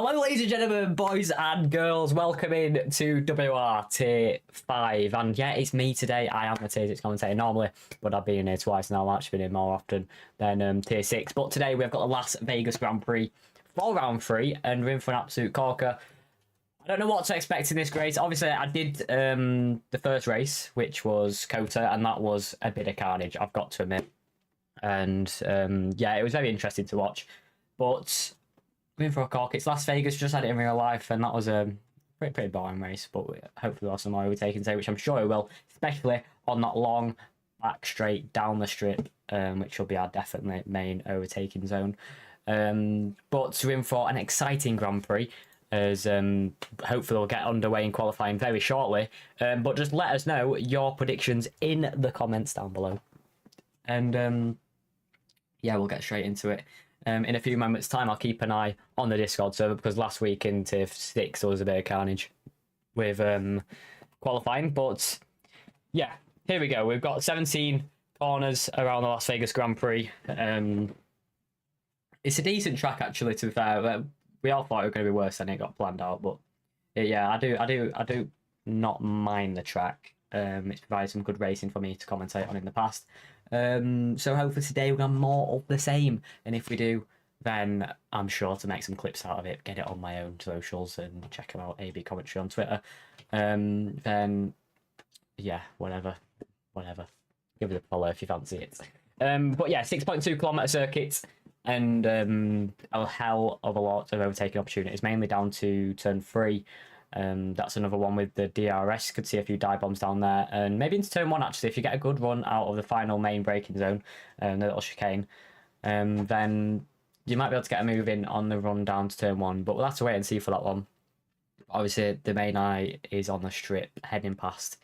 Hello, ladies and gentlemen, boys and girls. Welcome in to WOR Tier 5. And yeah, it's me today. I am the Tier 6 commentator normally, but I've been in here twice now. I've actually been in more often than Tier 6. But today we've got the Las Vegas Grand Prix for round 3, and we're in for an absolute corker. I don't know what to expect in this race. Obviously, I did the first race, which was COTA, and that was a bit of carnage, I've got to admit. And yeah, it was very interesting to watch. But we're in for a cork. It's Las Vegas, just had it in real life, and that was a pretty boring race. But hopefully we'll have some more overtaking today, which I'm sure we will, especially on that long back straight down the strip, which will be our definitely main overtaking zone. But we're in for an exciting Grand Prix, as hopefully we'll get underway in qualifying very shortly. But just let us know your predictions in the comments down below. And yeah, we'll get straight into it. In a few moments' time, I'll keep an eye on the Discord server, because last week in Tier 6 there was a bit of carnage with qualifying. But yeah, here we go. We've got 17 corners around the Las Vegas Grand Prix. It's a decent track, actually, to be fair. We all thought it was going to be worse than it got planned out, but yeah, I do not mind the track. It's provided some good racing for me to commentate on in the past. So hopefully today we're going to have more of the same, and if we do, then I'm sure to make some clips out of it, get it on my own socials, and check them out, AB Commentary on Twitter. Then yeah, whatever, give it a follow if you fancy it. But yeah, 6.2 kilometer circuit, and a hell of a lot of overtaking opportunities, mainly down to turn 3. That's another one with the DRS. Could see a few dive bombs down there, and maybe into turn 1 actually. If you get a good run out of the final main braking zone, the little chicane, then you might be able to get a move in on the run down to turn 1. But we'll have to wait and see for that one. Obviously, the main eye is on the strip, heading past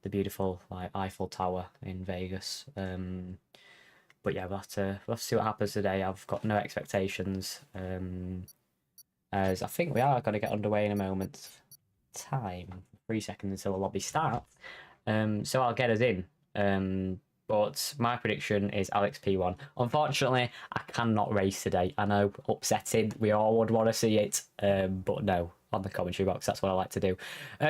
the beautiful Eiffel Tower in Vegas. But yeah, we'll have to see what happens today. I've got no expectations, as I think we are going to get underway in a moment. Time 3 seconds until the lobby starts, so I'll get us in. But my prediction is Alex P1. Unfortunately, I cannot race today. I know, upsetting, we all would want to see it, but no, on the commentary box, that's what I like to do.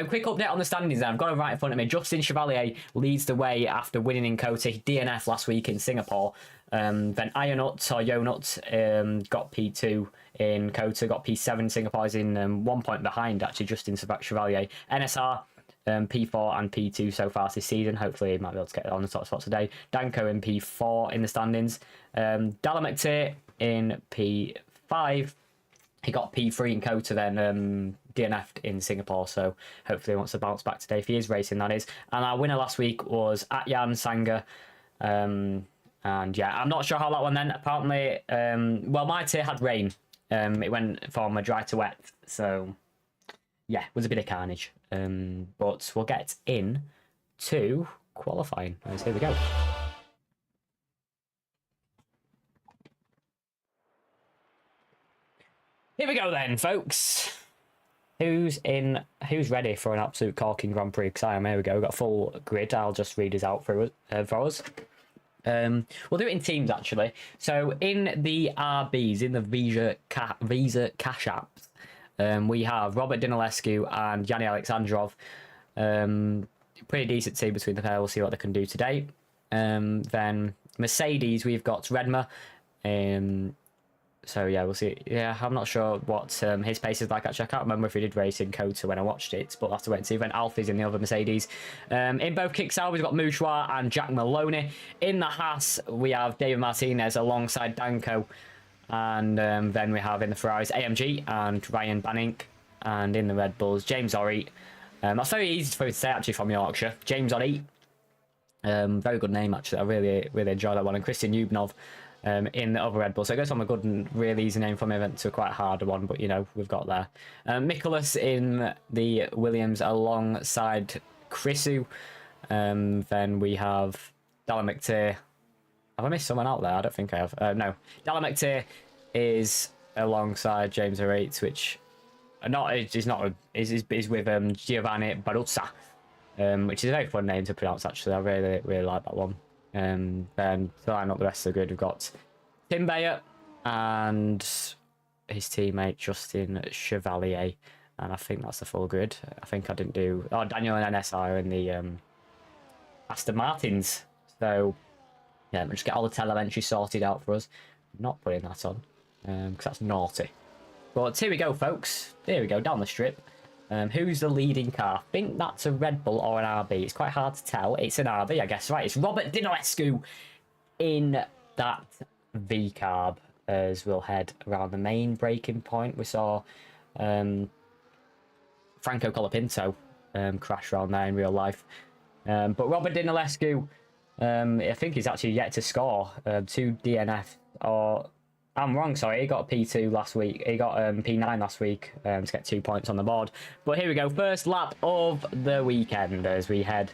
Quick update on the standings then. I've got it right in front of me. Justin Chevalier leads the way after winning in COTA. He DNF last week in Singapore. Then Ionut, or Yonut, got P2 in COTA, got P7 in Singapore. He's in 1 point behind, actually, Justin Chevalier. NSR, P4 and P2 so far this season. Hopefully he might be able to get on the top spot today. Danko in P4 in the standings. Dalamecte in P5. He got P3 in COTA, then DNF'd in Singapore, so hopefully he wants to bounce back today, if he is racing, that is. And our winner last week was Atyan Sangha. And yeah, I'm not sure how that one then. Apparently, well, my tier had rain. It went from a dry to wet, so yeah, it was a bit of carnage. But we'll get in to qualifying. So here we go. Here we go then, folks. Who's ready for an absolute corking Grand Prix? Because I am. Here we go. We've got a full grid. I'll just read his out for us. We'll do it in teams, actually. So in the RBs, in the Visa Cash apps, we have Robert Dinalescu and Yanni Alexandrov. Pretty decent team between the pair. We'll see what they can do today. Then Mercedes, we've got Redmer. So yeah, we'll see. Yeah, I'm not sure what his pace is like. Actually, I can't remember if he did race in COTA when I watched it, but we'll have to wait and see. Then Alfie's in the other Mercedes. In both Kicksal, we've got Mouchoir and Jack Maloney. In the Haas, we have David Martinez alongside Danko. And then we have in the Ferraris AMG and Ryan Banink. And in the Red Bulls, James Orrit. That's very easy for me to say, actually, from Yorkshire. James Orrit. Very good name, actually. I really enjoy that one. And Christian Yubnov. In the other Red Bull. So it goes from a good and really easy name from event to a quite hard one, but you know, we've got there. Nicholas in the Williams alongside Chrisu. Then we have Dalamecte. Have I missed someone out there? I don't think I have. No. Dalamecte is alongside James Orrit, which is with Giovanni Baruzza, which is a very fun name to pronounce, actually. I really like that one. Then to line up the rest of the grid, we've got Tim Bayer and his teammate Justin Chevalier, and I think that's the full grid. I think I didn't do... Oh, Daniel and NSR in the Aston Martins. So, yeah, we'll just get all the telemetry sorted out for us. Not putting that on, because that's naughty. But here we go, folks. There we go, down the strip. Who's the leading car? I think that's a Red Bull or an RB. It's quite hard to tell. It's an RB, I guess. Right, it's Robert Dinilescu in that V-carb as we'll head around the main braking point. We saw Franco Colapinto crash around there in real life. But Robert Dinilescu, I think he's actually yet to score 2 DNF. Or I'm wrong, sorry, he got P2 last week. He got P9 last week to get 2 points on the board. But here we go, first lap of the weekend as we head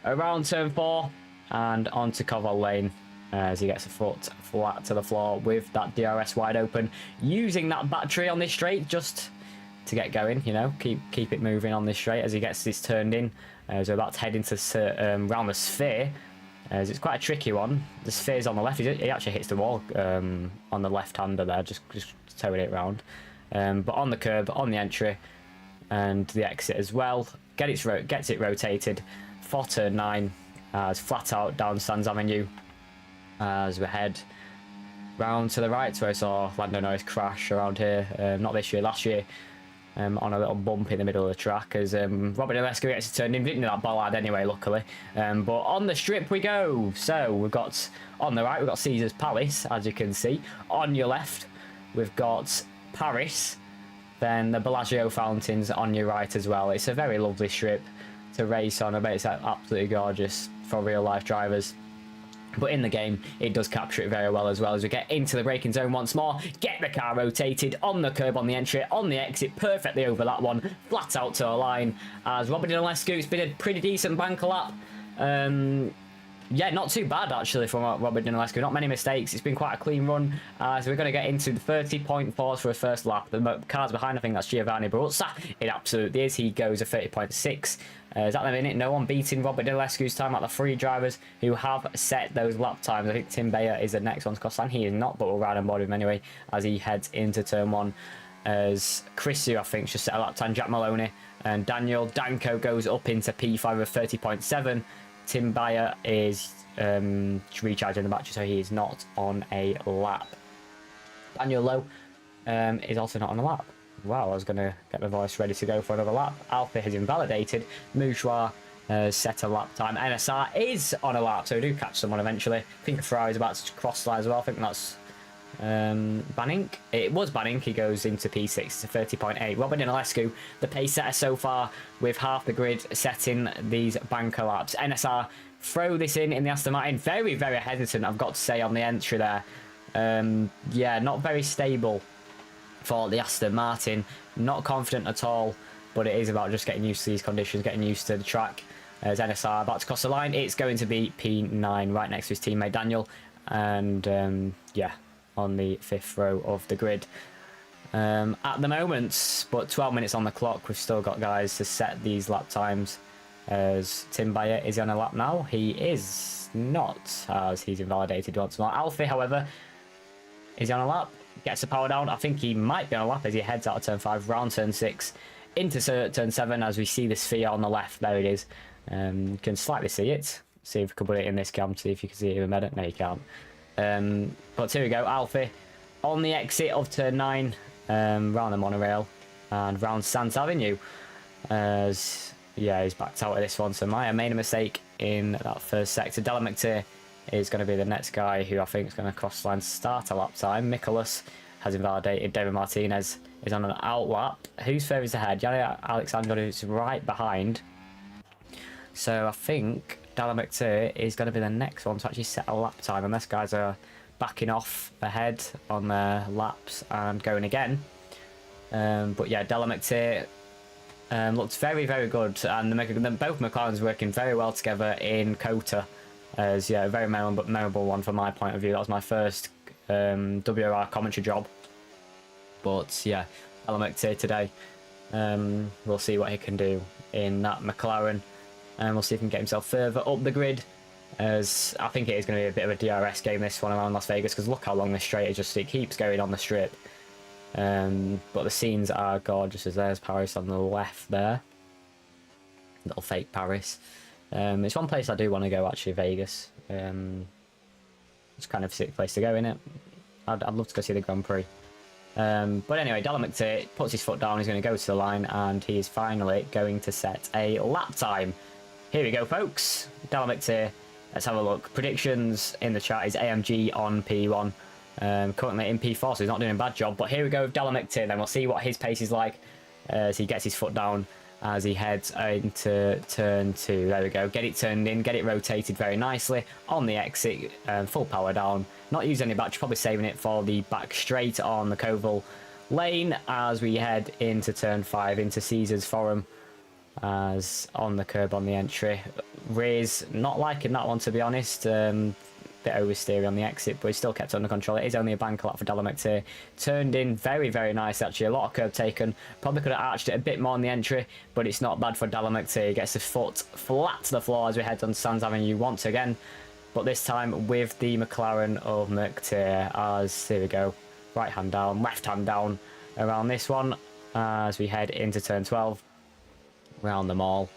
around turn 4 and onto Covell Lane as he gets a foot flat to the floor with that DRS wide open, using that battery on this straight just to get going, you know, keep it moving on this straight as he gets this turned in. So about to head into round the sphere. As it's quite a tricky one. The sphere's on the left. He actually hits the wall on the left-hander there, just towing it round. But on the curb, on the entry, and the exit as well. Gets it rotated for turn 9 as flat out down Sands Avenue as we head round to the right. So I saw Lando Norris crash around here, not this year, last year. On a little bump in the middle of the track as Robert Dinilescu gets it turned in. Didn't do that bollard anyway, luckily. But on the strip we go. So we've got, on the right, we've got Caesar's Palace, as you can see. On your left, we've got Paris. Then the Bellagio Fountains on your right as well. It's a very lovely strip to race on. I bet it's absolutely gorgeous for real life drivers. But in the game, it does capture it very well as we get into the braking zone once more. Get the car rotated on the curb, on the entry, on the exit, perfectly over that one, flat out to the line. As Robert Dinilescu, it's been a pretty decent banker lap. Yeah, not too bad actually from Robert Dinilescu. Not many mistakes. It's been quite a clean run. So we're going to get into the 30.4s for a first lap. The cars behind, I think that's Giovanni Baruzza. It absolutely is. He goes a 30.6. Is at the minute, no one beating Robert Dinilescu's time, like the 3 drivers who have set those lap times. I think Tim Bayer is the next one to cross line. He is not, but we'll ride on board with him anyway as he heads into turn 1. As Chris, who I think just set a lap time, Jack Maloney and Daniel Danko goes up into P5 with 30.7. Tim Bayer is recharging the battery, so he is not on a lap. Daniel Lowe is also not on a lap. Wow, I was going to get my voice ready to go for another lap. Alpha has invalidated. Mouchoir set a lap time. NSR is on a lap, so we do catch someone eventually. I think Ferrari's about to cross line as well. I think that's Banink. It was Banink. He goes into P6 to 30.8. Robert Dinilescu, the pace setter so far, with half the grid setting these banker laps. NSR throw this in the Aston Martin. Very, very hesitant, I've got to say, on the entry there. Yeah, not very stable for the Aston Martin. Not confident at all, but it is about just getting used to these conditions, getting used to the track. As NSR about to cross the line, it's going to be P9 right next to his teammate Daniel, and yeah, on the 5th row of the grid at the moment. But 12 minutes on the clock, we've still got guys to set these lap times. As Tim Bayer is on a lap now, he is not, as he's invalidated once more. Alfie, however, is on a lap. Gets the power down. I think he might be on a lap as he heads out of turn 5, round turn 6, into turn 7 as we see the sphere on the left. There it is. You can slightly see it. See if we can put it in this cam, see if you can see it even better. No, you can't. But here we go. Alfie on the exit of turn 9, round the monorail and round Sands Avenue. As yeah, he's backed out of this one. So Maya made a mistake in that first sector. Della McTeer is going to be the next guy who I think is going to cross line start a lap time. Nicholas has invalidated. David Martinez is on an out lap. Who's furthest ahead? Yanni Alexander is right behind. So I think Della McTeer is going to be the next one to actually set a lap time, unless guys are backing off ahead on their laps and going again. But yeah, Della McTeer looks very, very good, and both McLarens working very well together in Kota. As yeah, a very memorable one from my point of view. That was my first WOR commentary job. But yeah, Della McTeer today. We'll see what he can do in that McLaren. And we'll see if he can get himself further up the grid, as I think it is going to be a bit of a DRS game, this one around Las Vegas, because look how long this straight is. Just it keeps going on the strip. But the scenes are gorgeous, as there's Paris on the left there. Little fake Paris. It's one place I do want to go, actually, Vegas. It's kind of a sick place to go, innit? I'd love to go see the Grand Prix. But anyway, Dallin McTeer puts his foot down, he's going to go to the line, and he is finally going to set a lap time. Here we go, folks. Dallin McTeer, let's have a look. Predictions in the chat is AMG on P1. Currently in P4, so he's not doing a bad job. But here we go with Dallin McTeer, then we'll see what his pace is like as he gets his foot down, as he heads into turn 2. There we go. Get it turned in, get it rotated very nicely on the exit. Full power down. Not using any battery, probably saving it for the back straight on the Koval lane as we head into turn 5 into Caesar's Forum, as on the curb on the entry. Riz not liking that one, to be honest. Bit oversteery on the exit, but he still kept under control. It is only a bank lap for Dallin McTeer. Turned in very, very nice, actually. A lot of curb taken. Probably could have arched it a bit more on the entry, but it's not bad for Dallin McTeer. He gets his foot flat to the floor as we head on Sands Avenue once again, but this time with the McLaren of McTeer. As here we go, right hand down, left hand down around this one as we head into turn 12, round them all,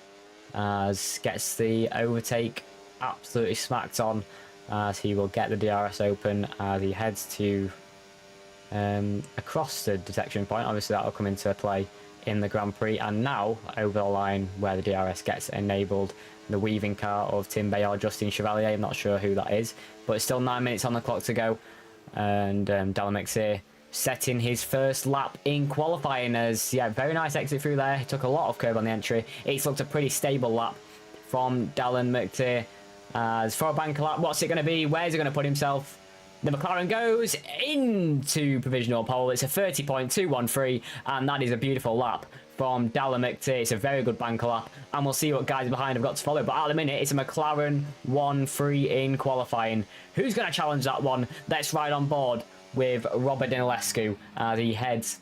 as gets the overtake absolutely smacked on, as he will get the DRS open as he heads to across the detection point. Obviously that will come into play in the Grand Prix, and now over the line where the DRS gets enabled, the weaving car of Tim Bay or Justin Chevalier. I'm not sure who that is, but it's still 9 minutes on the clock to go, and Dallin McTeer setting his first lap in qualifying. As yeah, very nice exit through there. He took a lot of curb on the entry. It's looked a pretty stable lap from Dallin McTeer. As for a bank lap, what's it going to be? Where's he going to put himself? The McLaren goes into provisional pole. It's a 30.213, and that is a beautiful lap from Dallin McTeer. It's a very good bank lap, and we'll see what guys behind have got to follow. But at the minute, it's a McLaren 1-3 in qualifying. Who's going to challenge that one? Let's ride on board with Robert Dinilescu as he heads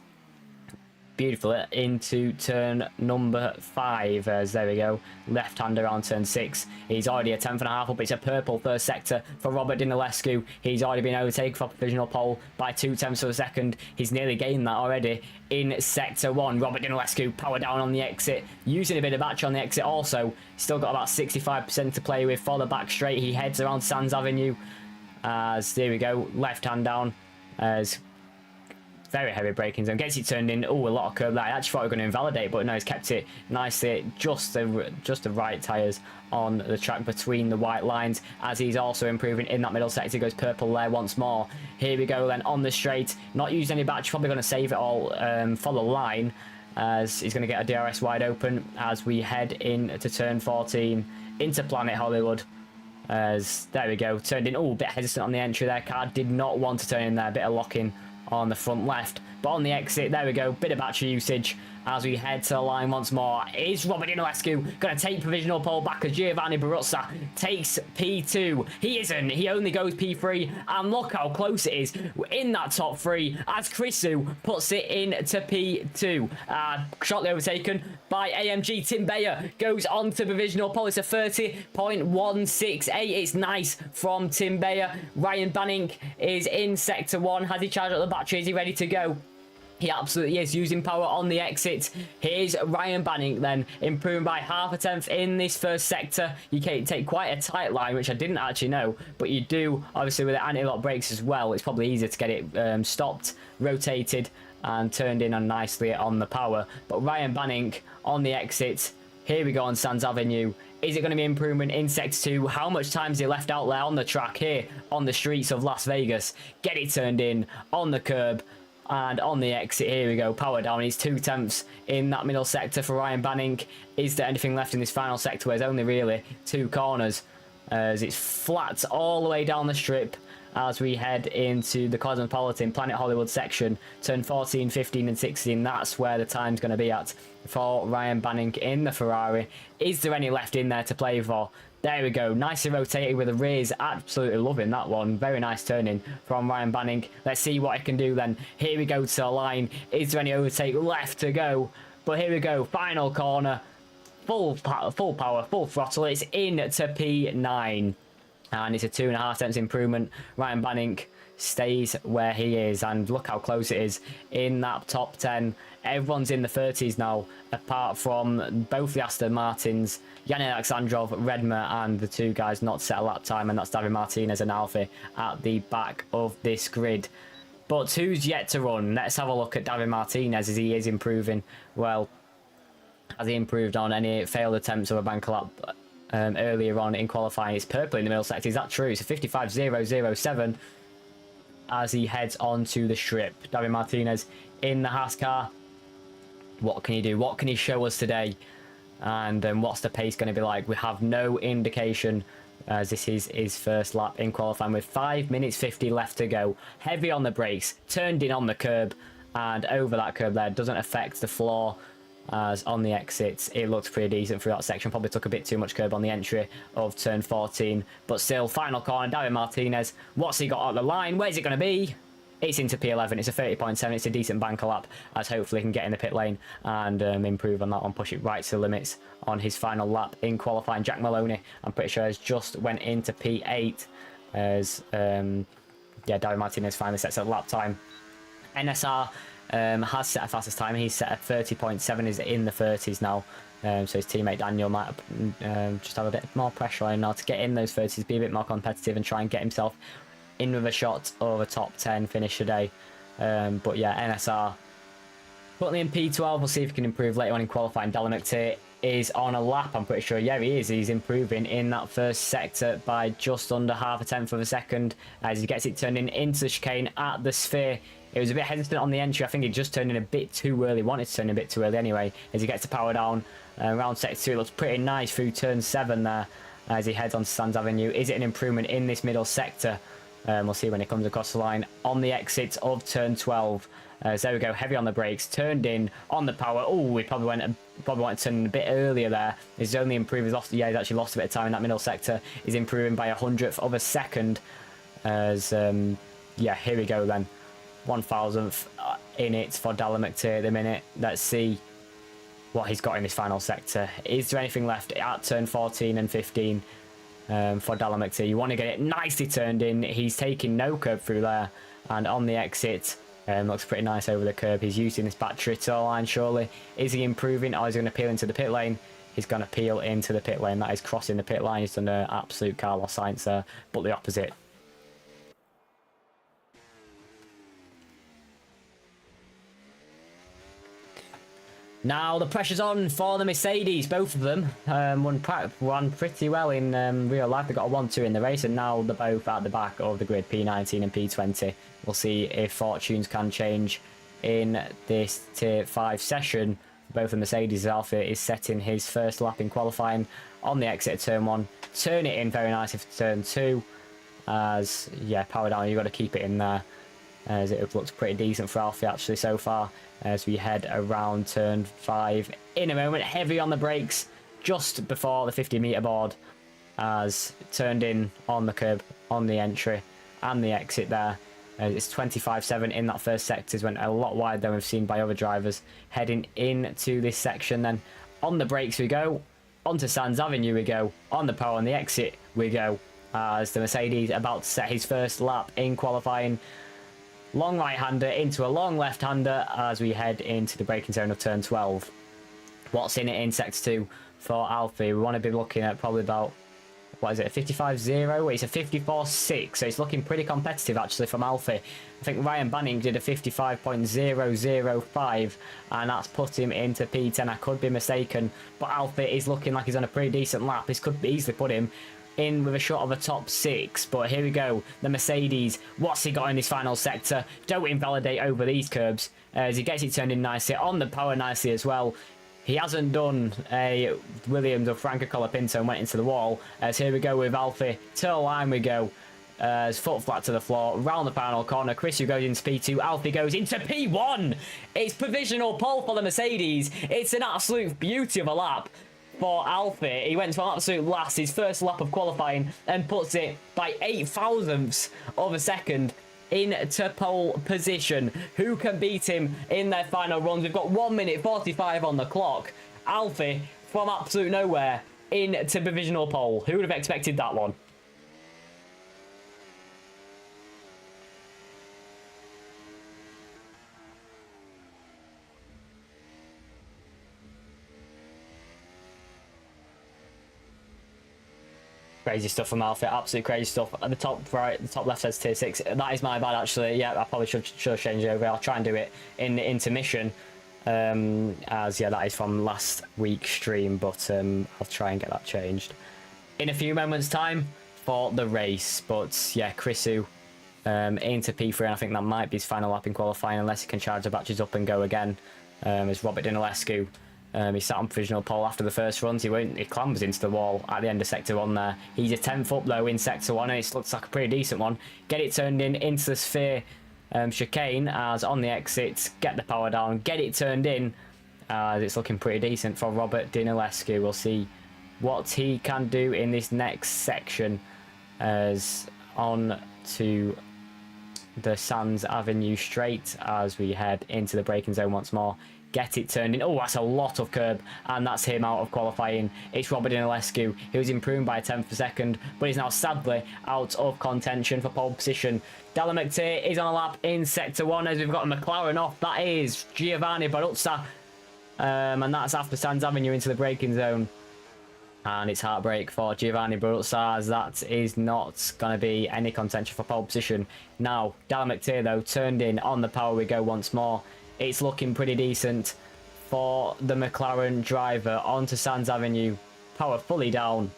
beautifully into turn number 5. As there we go, left hand around turn 6. He's already a 10th and a half up. It's a purple first sector for Robert Dinilescu. He's already been overtaken for provisional pole by 0.2 of a second. He's nearly gained that already in sector 1. Robert Dinilescu power down on the exit, using a bit of battery on the exit. Also still got about 65% to play with for the back straight. He heads around Sands Avenue as there we go, left hand down, as very heavy braking zone, gets it turned in. Oh, a lot of curb there. I actually thought we were going to invalidate, but no, he's kept it nicely, just the right tyres on the track between the white lines, as he's also improving in that middle sector. He goes purple there once more. Here we go then on the straight, not using any battery, probably going to save it all for the line, as he's going to get a DRS wide open as we head into turn 14 into Planet Hollywood. As there we go, turned in. Oh, a bit hesitant on the entry there. Car did not want to turn in there. A bit of locking on the front left, but on the exit, there we go, bit of battery usage as we head to the line once more. Is Robert Dinilescu going to take provisional pole back as Giovanni Baruzza takes P2? He isn't. He only goes P3, and look how close it is in that top 3 as Chrisu puts it into P2. Shortly overtaken by AMG. Tim Bayer goes on to provisional pole. It's a 30.168. It's nice from Tim Bayer. Ryan Banning is in sector 1. Has he charged up the battery? Is he ready to go? He absolutely is, using power on the exit. Here's Ryan Banning then, improving by 0.5 tenth in this first sector. You can take quite a tight line, which I didn't actually know, but you do, obviously with the anti-lock brakes as well. It's probably easier to get it stopped, rotated, and turned in on nicely on the power. But Ryan Banning on the exit. Here we go on Sands Avenue. Is it going to be improvement in sector 2? How much time is he left out there on the track here on the streets of Las Vegas? Get it turned in on the curb. And on the exit, here we go, power down. He's 0.2 in that middle sector for Ryan Banning. Is there anything left in this final sector where there's only really 2 corners? As it's flat all the way down the strip as we head into the Cosmopolitan Planet Hollywood section. Turn 14, 15 and 16, that's where the time's going to be at for Ryan Banning in the Ferrari. Is there any left in there to play for? There we go, nicely rotated with a raise. Absolutely loving that one. Very nice turning from Ryan Banning. Let's see what he can do then. Here we go to the line. Is there any overtake left to go? But here we go, final corner. Full power, full throttle. It's in to P9. And it's a 2.5 tenths improvement. Ryan Banning stays where he is, and look how close it is in that top 10. Everyone's in the 30s now, apart from both the Aston Martins, Yannick Alexandrov, Redmer, and the two guys not set a lap time, and that's David Martinez and Alfie at the back of this grid. But who's yet to run? Let's have a look at David Martinez as he is improving. Well, has he improved on any failed attempts of a bank lap earlier on in qualifying? It's purple in the middle sector. Is that true? It's a 55.007 as he heads onto the strip. David Martinez in the Haas car. What can he do? What can he show us today? And what's the pace going to be like? We have no indication, as this is his first lap in qualifying with 5 minutes 50 left to go. Heavy on the brakes, turned in on the curb, and over that curb there. Doesn't affect the floor, as on the exits it looks pretty decent through that section. Probably took a bit too much curb on the entry of turn 14, but still, final corner, David Martinez. What's he got on the line? Where's it going to be? It's into P11. It's a 30.7. It's a decent banker lap, as hopefully he can get in the pit lane and improve on that one, push it right to the limits on his final lap in qualifying. Jack Maloney, I'm pretty sure, has just went into P8 as yeah, David Martinez finally sets a lap time. NSR has set a fastest time. He's set a 30.7, is in the 30s now. So his teammate Daniel might just have a bit more pressure on him now to get in those 30s, be a bit more competitive, and try and get himself in with a shot of a top 10 finish today. But yeah, NSR currently in P12. We'll see if he can improve later on in qualifying. Dallin McTeer is on a lap, I'm pretty sure. Yeah, he is. He's improving in that first sector by just under half a tenth of a second as he gets it turned in into the chicane at the sphere. It was a bit hesitant on the entry. I think he just turned in a bit too early. Wanted to turn in a bit too early anyway. As he gets to power down around sector 2, it looks pretty nice through turn 7 there as he heads on Sands Avenue. Is it an improvement in this middle sector? We'll see when he comes across the line on the exits of turn 12. So there we go, heavy on the brakes, turned in on the power. Oh, he probably wanted to turn in a bit earlier there. He's only improved. Yeah, he's actually lost a bit of time in that middle sector. He's improving by 100th of a second. As yeah, here we go then. 1,000th in it for Dallin McTeer at the minute. Let's see what he's got in his final sector. Is there anything left at turn 14 and 15? For Dallin McTeer, you want to get it nicely turned in. He's taking no curb through there, and on the exit looks pretty nice over the curb. He's using this battery to line, surely. Is he improving, or is he going to peel into the pit lane? He's going to peel into the pit lane. That is crossing the pit line. He's done an absolute Carlos Sainz there, but the opposite. Now the pressure's on for the Mercedes. Both of them won pretty well in real life. They got a 1-2 in the race, and now they're both at the back of the grid, P19 and P20. We'll see if fortunes can change in this Tier 5 session. Both the Mercedes. Alfa is setting his first lap in qualifying on the exit of turn 1. Turn it in very nicely for turn 2. As, yeah, power down, you've got to keep it in there. As it looks pretty decent for Alfie actually so far, as we head around turn 5 in a moment. Heavy on the brakes just before the 50-meter board, as turned in on the curb on the entry and the exit there. It's 25.7 in that first sector. Went a lot wider than we've seen by other drivers. Heading into this section then. On the brakes we go. Onto Sands Avenue we go. On the power on the exit we go. As the Mercedes about to set his first lap in qualifying. Long right-hander into a long left-hander as we head into the braking zone of turn 12. What's in it in sector 2 for Alfie? We want to be looking at probably about, what is it, a 55.0? It's a 54.6, so it's looking pretty competitive actually from Alfie. I think Ryan Banning did a 55.005, and that's put him into P10. I could be mistaken, but Alfie is looking like he's on a pretty decent lap. This could easily put him in with a shot of a top 6, but here we go. The Mercedes, what's he got in his final sector? Don't invalidate over these curbs as he gets it turned in nicely on the power nicely as well. He hasn't done a Williams or Franco Colapinto and went into the wall. As here we go with Alfie to the line we go. As foot flat to the floor, round the final corner. Chris who goes into P2, Alfie goes into P1. It's provisional pole for the Mercedes. It's an absolute beauty of a lap for Alfie. He went to an absolute last, his first lap of qualifying, and puts it by 0.08 of a second into pole position. Who can beat him in their final runs? We've got 1 minute 45 on the clock. Alfie from absolute nowhere into provisional pole. Who would have expected that one? Crazy stuff from Alfie, absolutely crazy stuff. At the top right, the top left says tier 6. That is my bad, actually. Yeah, I probably should change it over. I'll try and do it in the intermission. As yeah, that is from last week's stream, but I'll try and get that changed in a few moments' time for the race. But yeah, Chrisu into P3, and I think that might be his final lap in qualifying, unless he can charge the batteries up and go again. As Robert Dinilescu. He sat on provisional pole after the first runs. He clambers into the wall at the end of sector 1 there. He's a 10th up though in sector 1, and it looks like a pretty decent one. Get it turned in into the sphere chicane as on the exit. Get the power down, get it turned in as it's looking pretty decent for Robert Dinilescu. We'll see what he can do in this next section as on to the Sands Avenue straight as we head into the braking zone once more. Get it turned in. Oh, that's a lot of curb, and that's him out of qualifying. It's Robert Dinilescu, who's improved by a 10th per second, but is now sadly out of contention for pole position. Dalla McTeer is on a lap in sector 1 as we've got a McLaren off. That is Giovanni Baruzza, and that's after Sands Avenue into the braking zone. And it's heartbreak for Giovanni Baruzza as that is not going to be any contention for pole position. Now, Dalla McTeer though turned in on the power we go once more. It's looking pretty decent for the McLaren driver onto Sands Avenue. Power fully down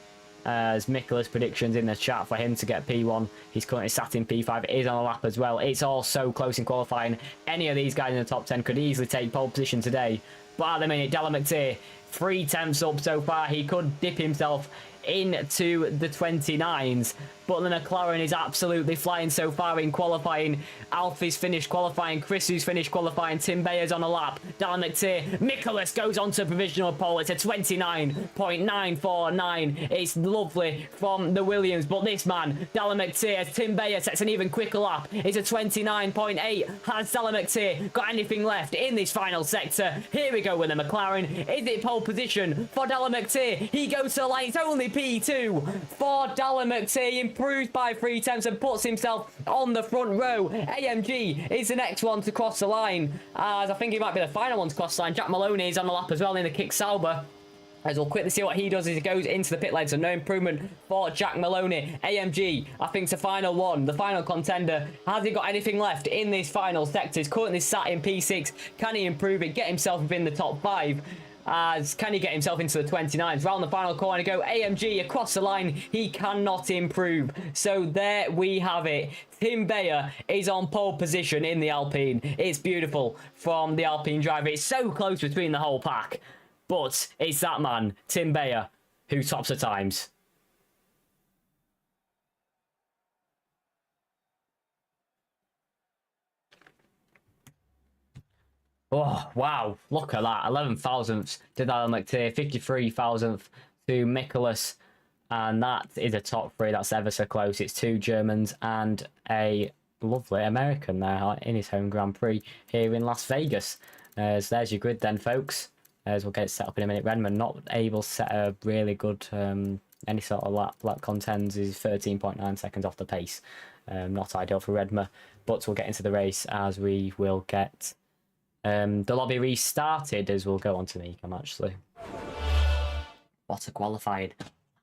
as Michaela's predictions in the chat for him to get P1. He's currently sat in P5. It is on a lap as well. It's all so close in qualifying. Any of these guys in the top 10 could easily take pole position today. But at the minute, Dalla McTeer, 3 tenths up so far. He could dip himself into the 29s, but the McLaren is absolutely flying so far in qualifying. Alfie's finished qualifying, Chris's finished qualifying, Tim Bayer's on a lap, Dalla McTeer, Nicholas goes on to provisional pole. It's a 29.949. It's lovely from the Williams, but this man, Dalla McTeer, as Tim Bayer sets an even quicker lap, it's a 29.8. Has Dalla McTeer got anything left in this final sector? Here we go with the McLaren. Is it pole position for Dalla McTeer? He goes to the line. It's only P2 for Dalla McTeer, improved by 3 tenths and puts himself on the front row. AMG is the next one to cross the line, as I think he might be the final one to cross the line. Jack Maloney is on the lap as well in the Kick Sauber, as we'll quickly see what he does as he goes into the pit lane. So no improvement for Jack Maloney. AMG, I think, it's the final one, the final contender. Has he got anything left in this final sector? He's currently sat in P6. Can he improve it, get himself within the top 5? As can he get himself into the 29s? Round the final corner go. AMG across the line. He cannot improve. So there we have it. Tim Bayer is on pole position in the Alpine. It's beautiful from the Alpine driver. It's so close between the whole pack. But it's that man, Tim Bayer, who tops the times. Oh, wow. Look at that. 11 thousandths to Dalla McTeer, 53 thousandths to Nicholas. And that is a top 3. That's ever so close. It's 2 Germans and a lovely American there in his home Grand Prix here in Las Vegas. So there's your grid then, folks. As we'll get it set up in a minute. Redmond not able to set a really good any sort of lap contends is 13.9 seconds off the pace. Not ideal for Redmer, but we'll get into the race as we will get the lobby restarted, as we'll go on to Mecom actually. What a qualified.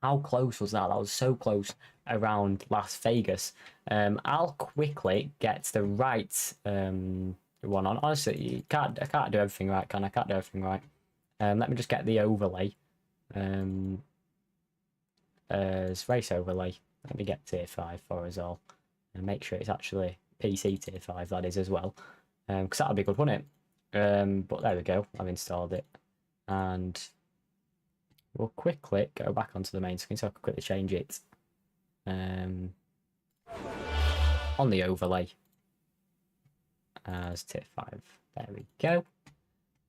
How close was that? That was so close around Las Vegas. I'll quickly get the right one on. Honestly, I can't do everything right, can I? Can't do everything right. Let me just get the overlay. As race overlay. Let me get tier 5 for us all. And make sure it's actually PC tier 5, that is, as well. Because that'll be good, wouldn't it? But there we go. I've installed it. And we'll quickly go back onto the main screen so I can quickly change it. On the overlay. As tier 5. There we go.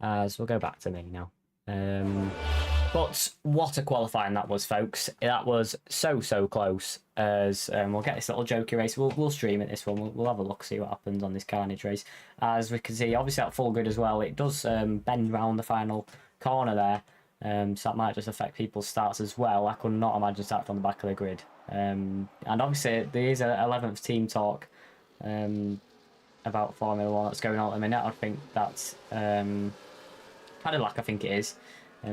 As we'll go back to me now. But what a qualifying that was, folks. That was so close. As we'll get this little jokey race. We'll stream it, this one. We'll have a look, see what happens on this carnage race. As we can see, obviously that full grid as well, it does bend round the final corner there. So that might just affect people's starts as well. I could not imagine starting on the back of the grid. And obviously there is an 11th team talk about Formula 1 that's going on at the minute. I think that's Cadillac, I think it is.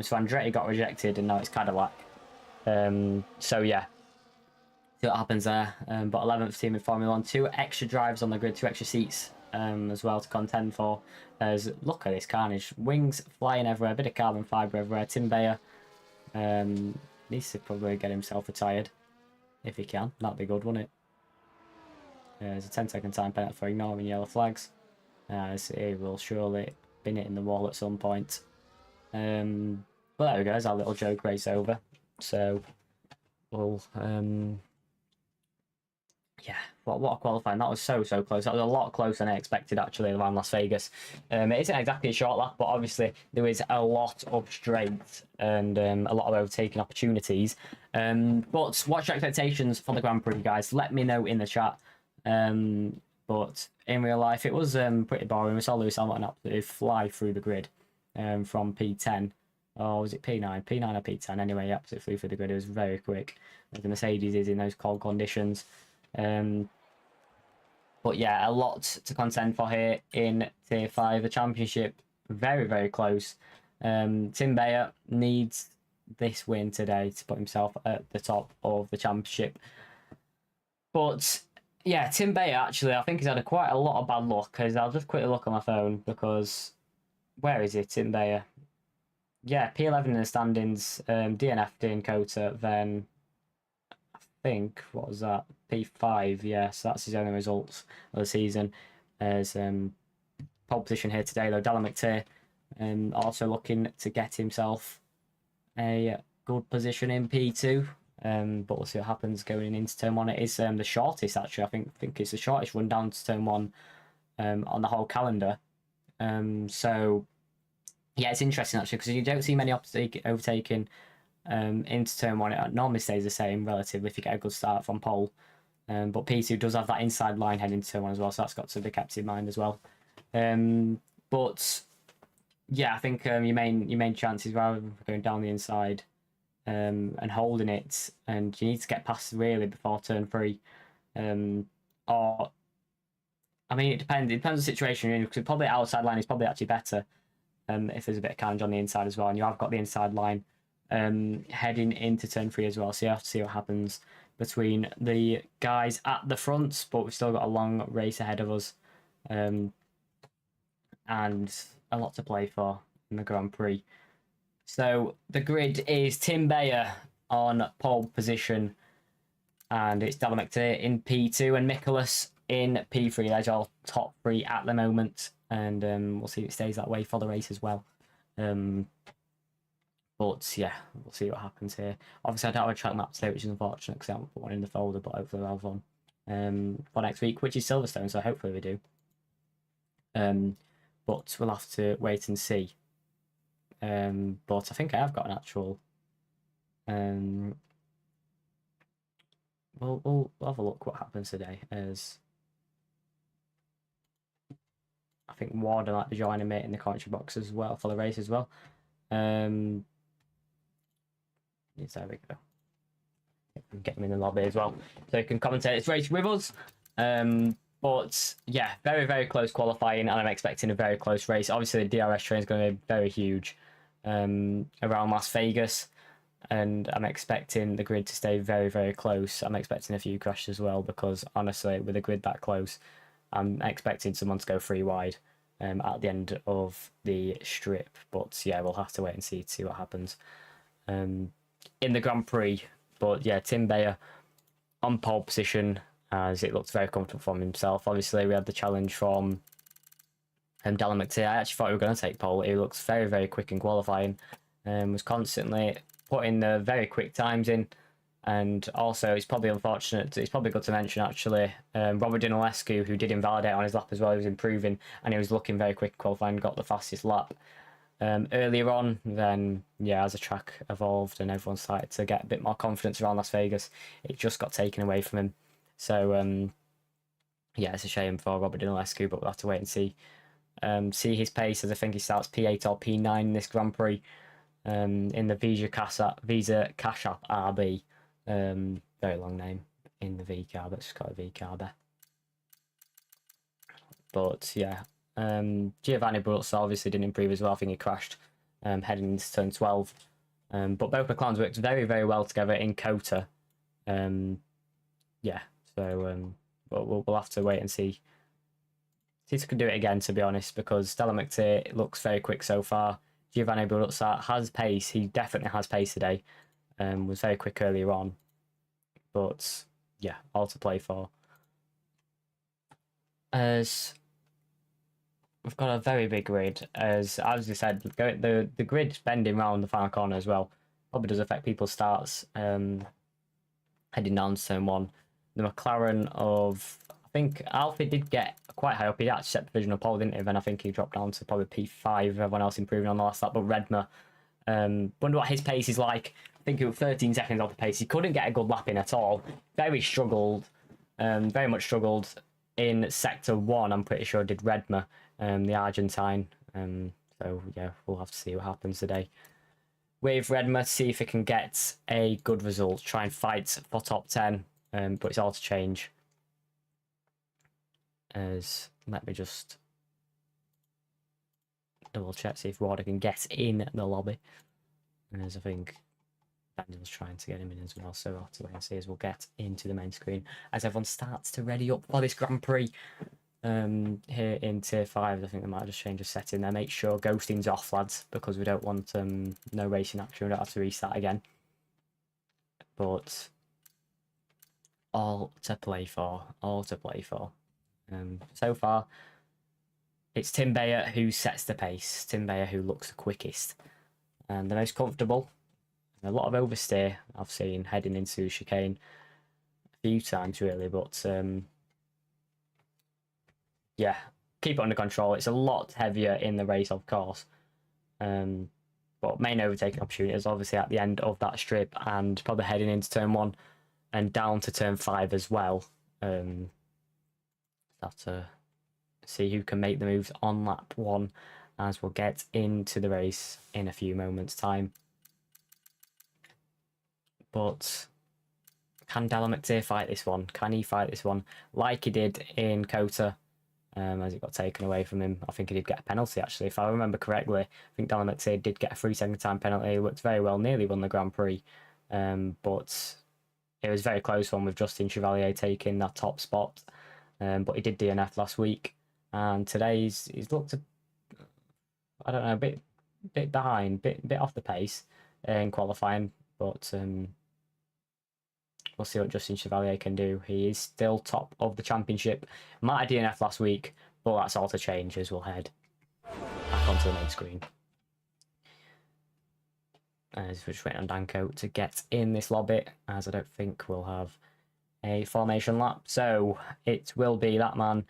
So Andretti got rejected and now it's Cadillac. So yeah, See what happens there. But 11th team in Formula 1, 2 extra drives on the grid, 2 extra seats as well to contend for. Look at this carnage. Wings flying everywhere, a bit of carbon fibre everywhere. Tim Bayer needs to probably get himself retired if he can. That'd be good, wouldn't it? There's a 10-second time penalty for ignoring yellow flags. As he will surely bin it in the wall at some point. Well, there we go. There's our little joke race over. So, we'll... yeah, what a qualifying. That was so close. That was a lot closer than I expected, actually, around Las Vegas. It isn't exactly a short lap, but obviously there is a lot of strength and a lot of overtaking opportunities. But what's your expectations for the Grand Prix, guys? Let me know in the chat. But in real life, it was pretty boring. We saw Lewis Hamilton absolutely fly through the grid from P10. Or was it P9? P9 or P10? Anyway, he absolutely flew through the grid. It was very quick. The Mercedes is in those cold conditions. But yeah, a lot to contend for here in Tier 5. The championship, very close. Tim Bayer needs this win today to put himself at the top of the championship. But yeah, Tim Bayer, actually, I think he's had quite a lot of bad luck, because I'll just quickly look on my phone, because where is it, Tim Bayer? Yeah, P11 in the standings, DNF'd in Kota, then I think, what was that? P5, yes, that's his only results of the season. As pole position here today, though, Dallin McTeer also looking to get himself a good position in P2. But we'll see what happens going into turn 1. It is the shortest, actually. I think it's the shortest run down to turn 1 on the whole calendar. So yeah, it's interesting, actually, because you don't see many overtaking into turn 1. It normally stays the same relatively if you get a good start from pole. But P2 does have that inside line heading into turn 1 as well, so that's got to be kept in mind as well. But yeah, I think your main chances, rather than going down the inside and holding it, and you need to get past really before turn 3. Or I mean, it depends. It depends on the situation you're in, because probably outside line is probably actually better if there's a bit of carnage on the inside as well, and you have got the inside line heading into turn 3 as well. So you have to see what happens between the guys at the front, but we've still got a long race ahead of us, and a lot to play for in the Grand Prix. So the grid is Tim Bayer on pole position, and it's Dallin McTeer in P2 and Nicholas in P3. There's our top 3 at the moment, and we'll see if it stays that way for the race as well. But yeah, we'll see what happens here. Obviously, I don't have a track map today, which is unfortunate because I haven't put one in the folder, but hopefully I'll have one for next week, which is Silverstone, so hopefully we do. But we'll have to wait and see. But I think I have got an actual. We'll have a look what happens today. As I think Warden might be joining me in the commentary box as well for the race as well. Yes, there we go. Get him in the lobby as well, so he can commentate this race with us. But yeah, very close qualifying, and I'm expecting a very close race. Obviously, the DRS train is going to be very huge around Las Vegas, and I'm expecting the grid to stay very close. I'm expecting a few crashes as well, because honestly, with a grid that close, I'm expecting someone to go 3 wide at the end of the strip. But yeah, we'll have to wait and see what happens in the Grand Prix. But yeah, Tim Bayer on pole position, as it looks very comfortable from himself. Obviously, we had the challenge from Dallin McTeer. I actually thought we were going to take pole. He looks very quick in qualifying, was constantly putting the very quick times in. And also, it's probably unfortunate, it's probably good to mention actually, Robert Dinalescu, who did invalidate on his lap as well, he was improving, and he was looking very quick in qualifying, got the fastest lap earlier on. Then yeah, as the track evolved and everyone started to get a bit more confidence around Las Vegas, it just got taken away from him. So yeah, it's a shame for Robert Dinalescu, but we'll have to wait and see his pace, as I think he starts P8 or P9 in this Grand Prix in the Visa Cash App RB. Very long name in the V car, but it's just got a V car there. But yeah, Giovanni Bruzzo obviously didn't improve as well. I think he crashed heading into turn 12. But both McLarens worked very well together in Kota. yeah, so we'll have to wait and see. See if we can do it again, to be honest, because Stella McTeer looks very quick so far. Giovanni Baruzza has pace. He definitely has pace today. Was very quick earlier on. But, yeah, all to play for. As we've got a very big grid. As you said, the grid bending round the final corner as well probably does affect people's starts heading down to turn 1. The McLaren of... I think Alfie did get quite high up. He actually set provisional pole, didn't he? Then I think he dropped down to probably P5. Everyone else improving on the last lap. But Redmer, wonder what his pace is like. I think he was 13 seconds off the pace. He couldn't get a good lap in at all. Very much struggled in sector 1. I'm pretty sure did Redmer, the Argentine. So yeah, we'll have to see what happens today with Redmer. See if he can get a good result. Try and fight for top 10. But it's all to change. As let me just double check, see if Warder can get in the lobby. As I think Daniel's trying to get him in as well, so we'll have to wait and see as we'll get into the main screen as everyone starts to ready up for this Grand Prix. Here in tier 5, I think they might just change a setting there. Make sure ghosting's off, lads, because we don't want no racing action. We don't have to restart again. But all to play for. So far, it's Tim Bayer who sets the pace. Tim Bayer who looks the quickest and the most comfortable. A lot of oversteer I've seen heading into chicane a few times really, but yeah, keep it under control. It's a lot heavier in the race, of course, but main overtaking opportunity is obviously at the end of that strip and probably heading into turn 1 and down to turn 5 as well. Have to see who can make the moves on lap 1 as we'll get into the race in a few moments time. But can Della McTeer fight this one? Can he fight this one like he did in Kota, as it got taken away from him? I think he did get a penalty, actually, if I remember correctly. I think Della McTeer did get a 3-second time penalty. He worked very well, nearly won the Grand Prix, but it was a very close one with Justin Chevalier taking that top spot. But he did DNF last week, and today he's looked I don't know, a bit behind, bit off the pace in qualifying. But we'll see what Justin Chevalier can do. He is still top of the championship. Might have DNF last week, but that's all to change as we'll head back onto the main screen. As we're just waiting on Danko to get in this lobby, as I don't think we'll have a formation lap. So it will be that man,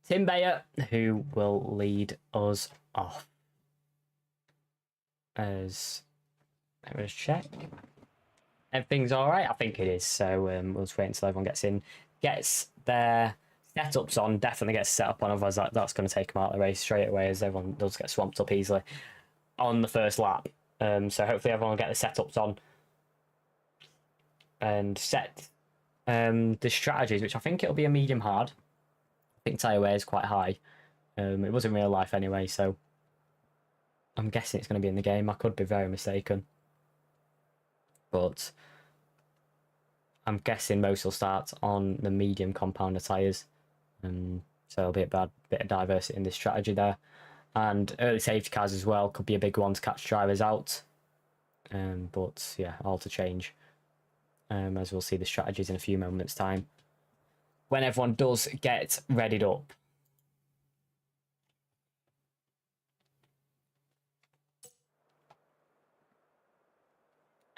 Tim Bayer, who will lead us off. As let me just check. Everything's all right. I think it is. So we'll just wait until everyone gets in, gets their setups on. Definitely gets set up on. Otherwise, that's going to take them out of the race straight away, as everyone does get swamped up easily on the first lap. So hopefully everyone will get the setups on and set the strategies, which I think it'll be a medium hard. I think tyre wear is quite high. It was in real life anyway, so I'm guessing it's going to be in the game. I could be very mistaken, but I'm guessing most will start on the medium compounder tyres, so there'll be a bit of diversity in this strategy there. And early safety cars as well could be a big one to catch drivers out, but yeah, all to change. As we'll see the strategies in a few moments time when everyone does get readied up.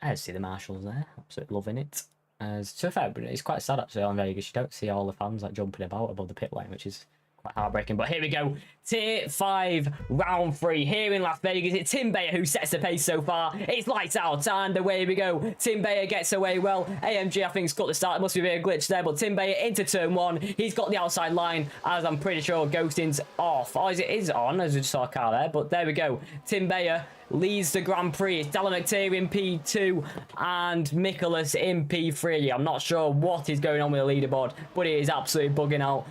I see the marshals there, absolutely loving it. As to be fair, it's quite sad actually on Vegas. You don't see all the fans like jumping about above the pit lane, which is quite heartbreaking. But here we go, tier 5 round 3 here in Las Vegas. It's Tim Bayer who sets the pace so far. It's lights out and away we go. Tim Bayer gets away well. AMG I think's got the start. It must be a bit of a glitch there, but Tim Bayer into turn 1. He's got the outside line, as I'm pretty sure ghosting's off. Oh, is on, as we just saw a car there, but there we go. Tim Bayer leads the Grand Prix. It's Della McTeer in P2 and Nicholas in P3. I'm not sure what is going on with the leaderboard, but it is absolutely bugging out.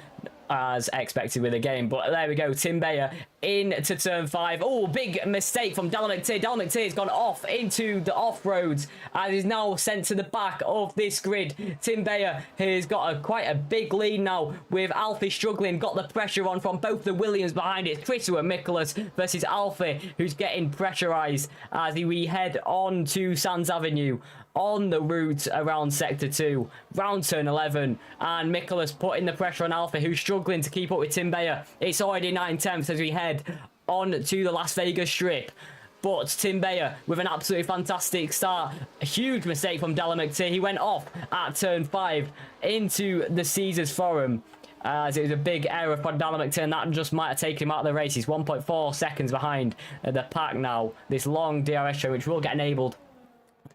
as expected with the game. But there we go, Tim Beyer into turn 5. Oh, big mistake from Dallin McTeer. Dallin McTeer has gone off into the off-roads and is now sent to the back of this grid. Tim Beyer has got quite a big lead now, with Alfie struggling, got the pressure on from both the Williams behind it. Christo and Nicholas versus Alfie, who's getting pressurised as we head on to Sands Avenue on the route around Sector 2, round turn 11, and Nicholas putting the pressure on Alfie, who's struggling to keep up with Tim Beyer. It's already 9/10 as we head on to the Las Vegas Strip. But Tim Beyer with an absolutely fantastic start. A huge mistake from Dallin McTeer. He went off at turn 5 into the Caesars Forum, as it was a big error for Dallin McTeer, and that just might have taken him out of the race. He's 1.4 seconds behind the pack now. This long DRS show, which will get enabled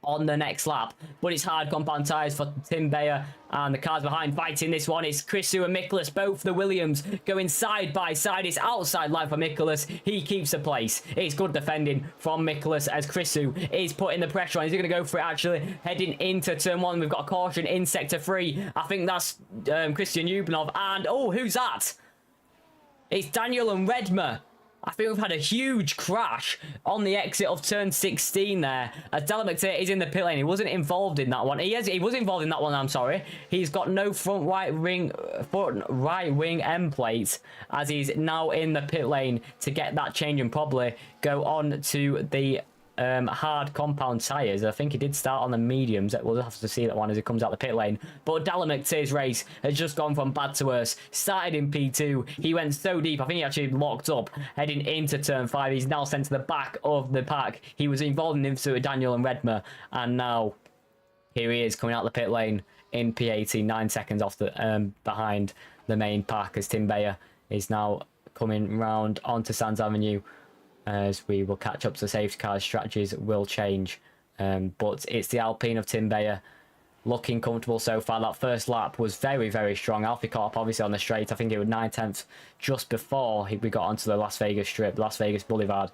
on the next lap, but it's hard compound tyres for Tim Beyer, and the cars behind fighting this one. It's Christo and Nicholas, both the Williams, going side by side. It's outside line for Nicholas. He keeps the place. It's good defending from Nicholas as Christo is putting the pressure on. He's going to go for it, actually, heading into turn 1. We've got a caution in sector 3. I think that's Christian Yubanov, and oh, who's that? It's Daniel and Redmer. I think we've had a huge crash on the exit of turn 16 there, as Dallin McTeer is in the pit lane. He wasn't involved in that one. He was involved in that one, I'm sorry. He's got no front right wing end plate, as he's now in the pit lane to get that change and probably go on to the hard compound tyres. I think he did start on the mediums. We'll have to see that one as he comes out the pit lane. But Dallin McTeer's race has just gone from bad to worse. Started in P2. He went so deep. I think he actually locked up heading into turn 5. He's now sent to the back of the pack. He was involved in incident with Daniel and Redmer. And now here he is coming out the pit lane in P18, 9 seconds off the behind the main pack, as Tim Beyer is now coming round onto Sands Avenue. As we will catch up to safety cars, strategies will change. But it's the Alpine of Tim Beyer looking comfortable so far. That first lap was very, very strong. Alfie caught up obviously on the straight. I think it was 9/10 just before we got onto the Las Vegas Strip, Las Vegas Boulevard.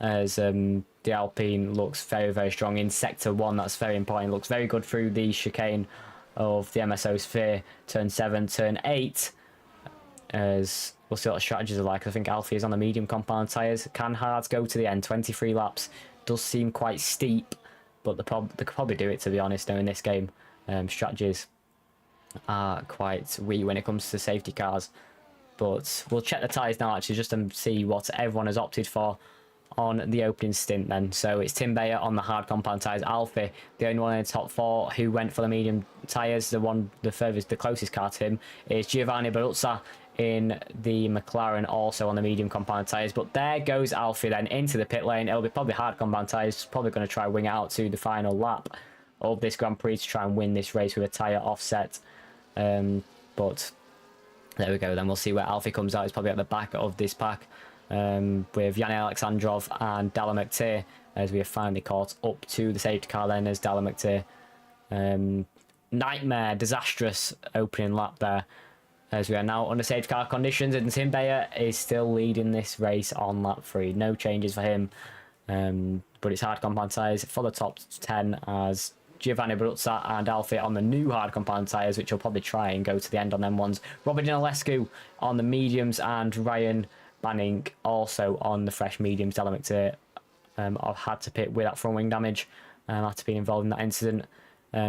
As the Alpine looks very, very strong in sector 1. That's very important. Looks very good through the chicane of the MSO Sphere. Turn 7, turn 8. As we'll see what the strategies are like. I think Alfie is on the medium compound tyres. Can hards go to the end? 23 laps. Does seem quite steep, but they could probably do it, to be honest, though, in this game. Strategies are quite weak when it comes to safety cars. But we'll check the tyres now, actually, just to see what everyone has opted for on the opening stint then. So it's Tim Beyer on the hard compound tyres. Alfie, the only one in the top 4 who went for the medium tyres. The closest car to him is Giovanni Baruzza in the McLaren, also on the medium compound tyres. But there goes Alfie then into the pit lane. It'll be probably hard compound tyres. Probably going to try wing it out to the final lap of this Grand Prix to try and win this race with a tyre offset. But there we go then. We'll see where Alfie comes out. He's probably at the back of this pack with Yanni Alexandrov and Dallin McTeer, as we have finally caught up to the safety car then, as Dallin McTeer. Nightmare, disastrous opening lap there, as we are now under safety car conditions, and Tim Beyer is still leading this race on lap 3. No changes for him, but it's hard compound tyres for the top 10, as Giovanni Baruzza and Alfie on the new hard compound tyres, which will probably try and go to the end on them ones. Robert Dinalescu on the mediums, and Ryan Banning also on the fresh mediums. Dallin McTeer I've had to pit with that front wing damage, and had to be involved in that incident.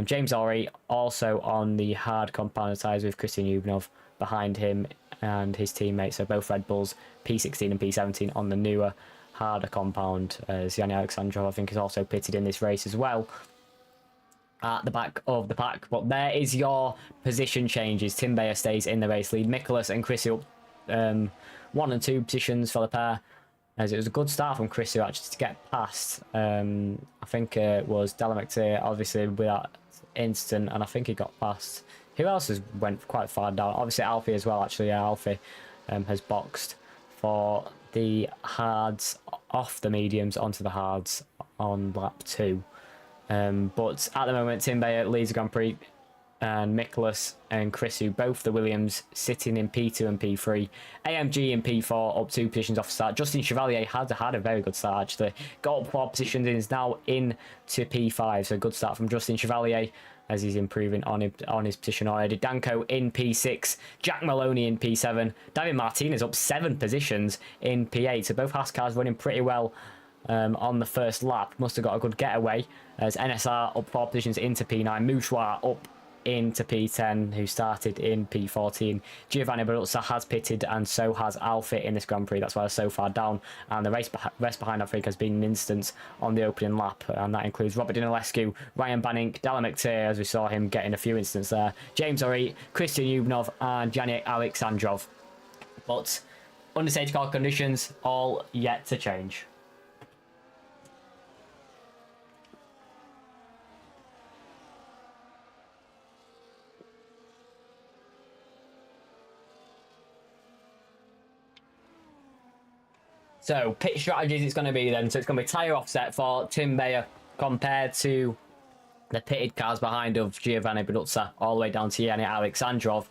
James Ory also on the hard compound tyres with Christian Yubanov behind him and his teammates. So both Red Bulls, P16 and P17 on the newer, harder compound. Yanni Alexandrov, I think, is also pitted in this race as well at the back of the pack. But there is your position changes. Tim Beyer stays in the race lead. Nicholas and Chrissy up 1 and 2 positions for the pair, as it was a good start from Chrissy actually to get past. I think it was Dallin McTeer, obviously, with that incident, and I think he got past. Who else has went quite far down? Obviously Alfie as well, actually. Yeah, Alfie has boxed for the hards off the mediums onto the hards on lap 2. But at the moment, Tim Beyer leads the Grand Prix, and Nicholas and Chrisu, both the Williams, sitting in P2 and P3. AMG in P4, up 2 positions off the start. Justin Chevalier had a very good start, actually. Got up 4 positions and is now in to P5, so good start from Justin Chevalier. as he's improving on his position already. Danko in P6, Jack Maloney in P7, David Martinez up 7 positions in P8. So both Haas cars running pretty well on the first lap. Must have got a good getaway as NSR up 4 positions into P9, Mouchoir up into P10, who started in P14. Giovanni Baruzza has pitted, and so has Alfie in this Grand Prix. That's why they're so far down. And the rest behind, I think, has been an instance on the opening lap, and that includes Robert Dinalescu, Ryan Banning, Dalla McTeer, as we saw him getting a few instances there, James Orit, Christian Yubnov, and Janik Alexandrov. But under safety car conditions, all yet to change. So, pit strategies it's going to be then. So, it's going to be tyre offset for Tim Bayer compared to the pitted cars behind of Giovanni Benuzza, all the way down to Yanni Alexandrov,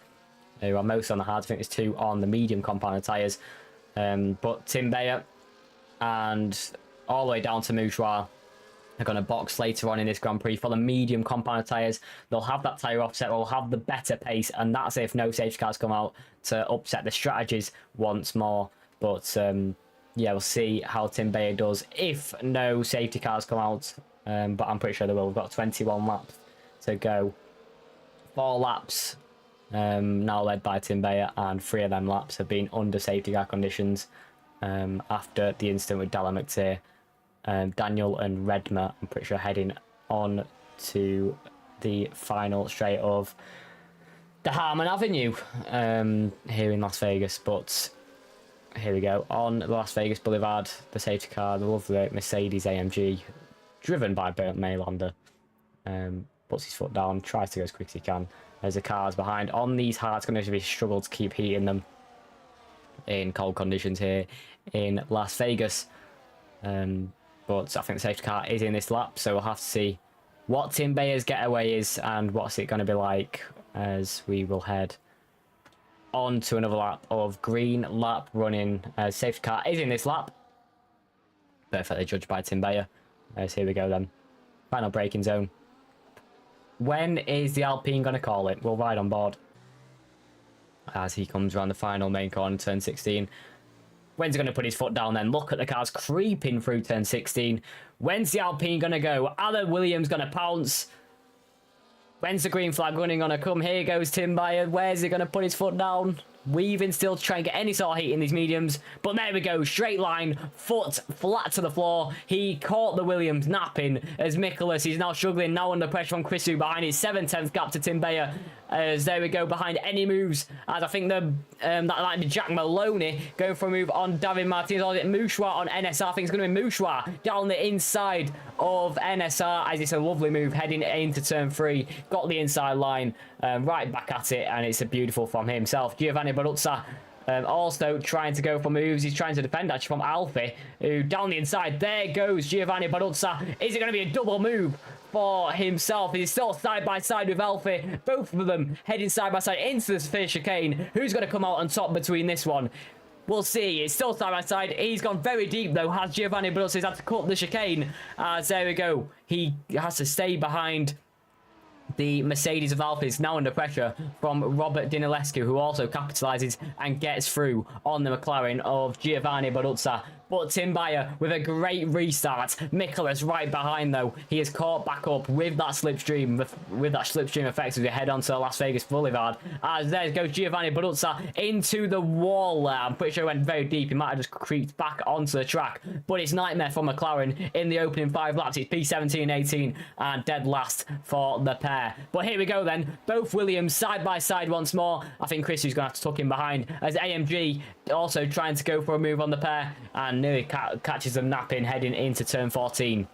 who are most on the hard. I think there's 2 on the medium compound tyres. But Tim Bayer and all the way down to Mouchoir are going to box later on in this Grand Prix for the medium compound tyres. They'll have that tyre offset, they'll have the better pace, and that's if no safety cars come out to upset the strategies once more. But yeah, we'll see how Tim Bayer does if no safety cars come out. But I'm pretty sure they will. We've got 21 laps to go. 4 laps now led by Tim Bayer, and 3 of them laps have been under safety car conditions after the incident with Dalla McTeer. Daniel and Redmer, I'm pretty sure, heading on to the final straight of the Harmon Avenue here in Las Vegas. But here we go, on the Las Vegas Boulevard, the safety car, the lovely Mercedes AMG, driven by Bernd Maylander, puts his foot down, tries to go as quick as he can, as the car's behind. On these hards, going to be struggle to keep heating them in cold conditions here in Las Vegas. But I think the safety car is in this lap, so we'll have to see what Tim Bayer's getaway is and what's it going to be like as we will head on to another lap of green lap running. Safety car is in this lap, perfectly judged by Tim Bayer. So here we go then, final braking zone. When is the Alpine going to call it? We'll ride on board as he comes around the final main corner, turn 16. When's he going to put his foot down then? Look at the cars creeping through turn 16. When's the Alpine going to go? Alan Williams going to pounce? When's the green flag running going to come? Here goes Tim Bayer. Where's he going to put his foot down? Weaving still to try and get any sort of heat in these mediums. But there we go. Straight line. Foot flat to the floor. He caught the Williams napping as Nicholas. He's now struggling. Now under pressure from Chrisu behind his 7/10 gap to Tim Bayer. As there we go behind any moves. As I think that might be Jack Maloney going for a move on David Martinez. Or is it Mouchoir on NSR? I think it's going to be Mouchoir down the inside of NSR. As it's a lovely move heading into turn 3. Got the inside line. Right back at it, and it's a beautiful from himself. Giovanni Baruzza also trying to go for moves. He's trying to defend actually from Alfie, who down the inside. There goes Giovanni Baruzza. Is it going to be a double move for himself? He's still side by side with Alfie. Both of them heading side by side into this first chicane. Who's going to come out on top between this one? We'll see. It's still side by side. He's gone very deep though. Has Giovanni Baruzza. He's had to cut the chicane. As there we go. He has to stay behind the Mercedes of Alfa. Is now under pressure from Robert Dinalescu, who also capitalises and gets through on the McLaren of Giovanni Baruzza. But Tim Bayer with a great restart. Nicholas right behind though. He is caught back up with that slipstream, effect as we head onto Las Vegas Boulevard. As there goes Giovanni Baruzza into the wall there. I'm pretty sure he went very deep. He might have just creeped back onto the track. But it's nightmare for McLaren in the opening 5 laps. It's P17 and 18 and dead last for the pair. But here we go then. Both Williams side by side once more. I think Chris is going to have to tuck him behind as AMG also trying to go for a move on the pair and nearly catches them napping heading into turn 14.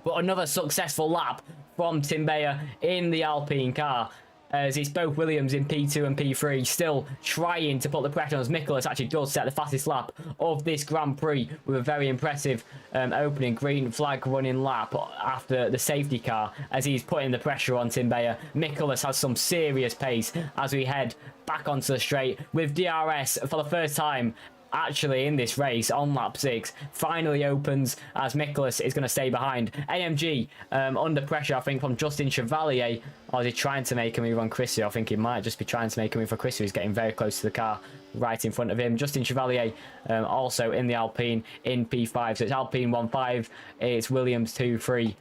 But another successful lap from Tim Bayer in the Alpine car, as it's both Williams in P2 and P3 still trying to put the pressure on, as Nicholas actually does set the fastest lap of this Grand Prix with a very impressive opening green flag running lap after the safety car, as he's putting the pressure on Tim Bayer. Nicholas has some serious pace as we head back onto the straight with DRS for the first time actually in this race on lap 6 finally opens as Nicholas is going to stay behind. AMG under pressure, I think, from Justin Chevalier. Or is he trying to make a move on Chrissy? I think he might just be trying to make a move for Chrissy. He's getting very close to the car right in front of him. Justin Chevalier also in the Alpine in P5. So it's Alpine 1-5. It's Williams 2-3.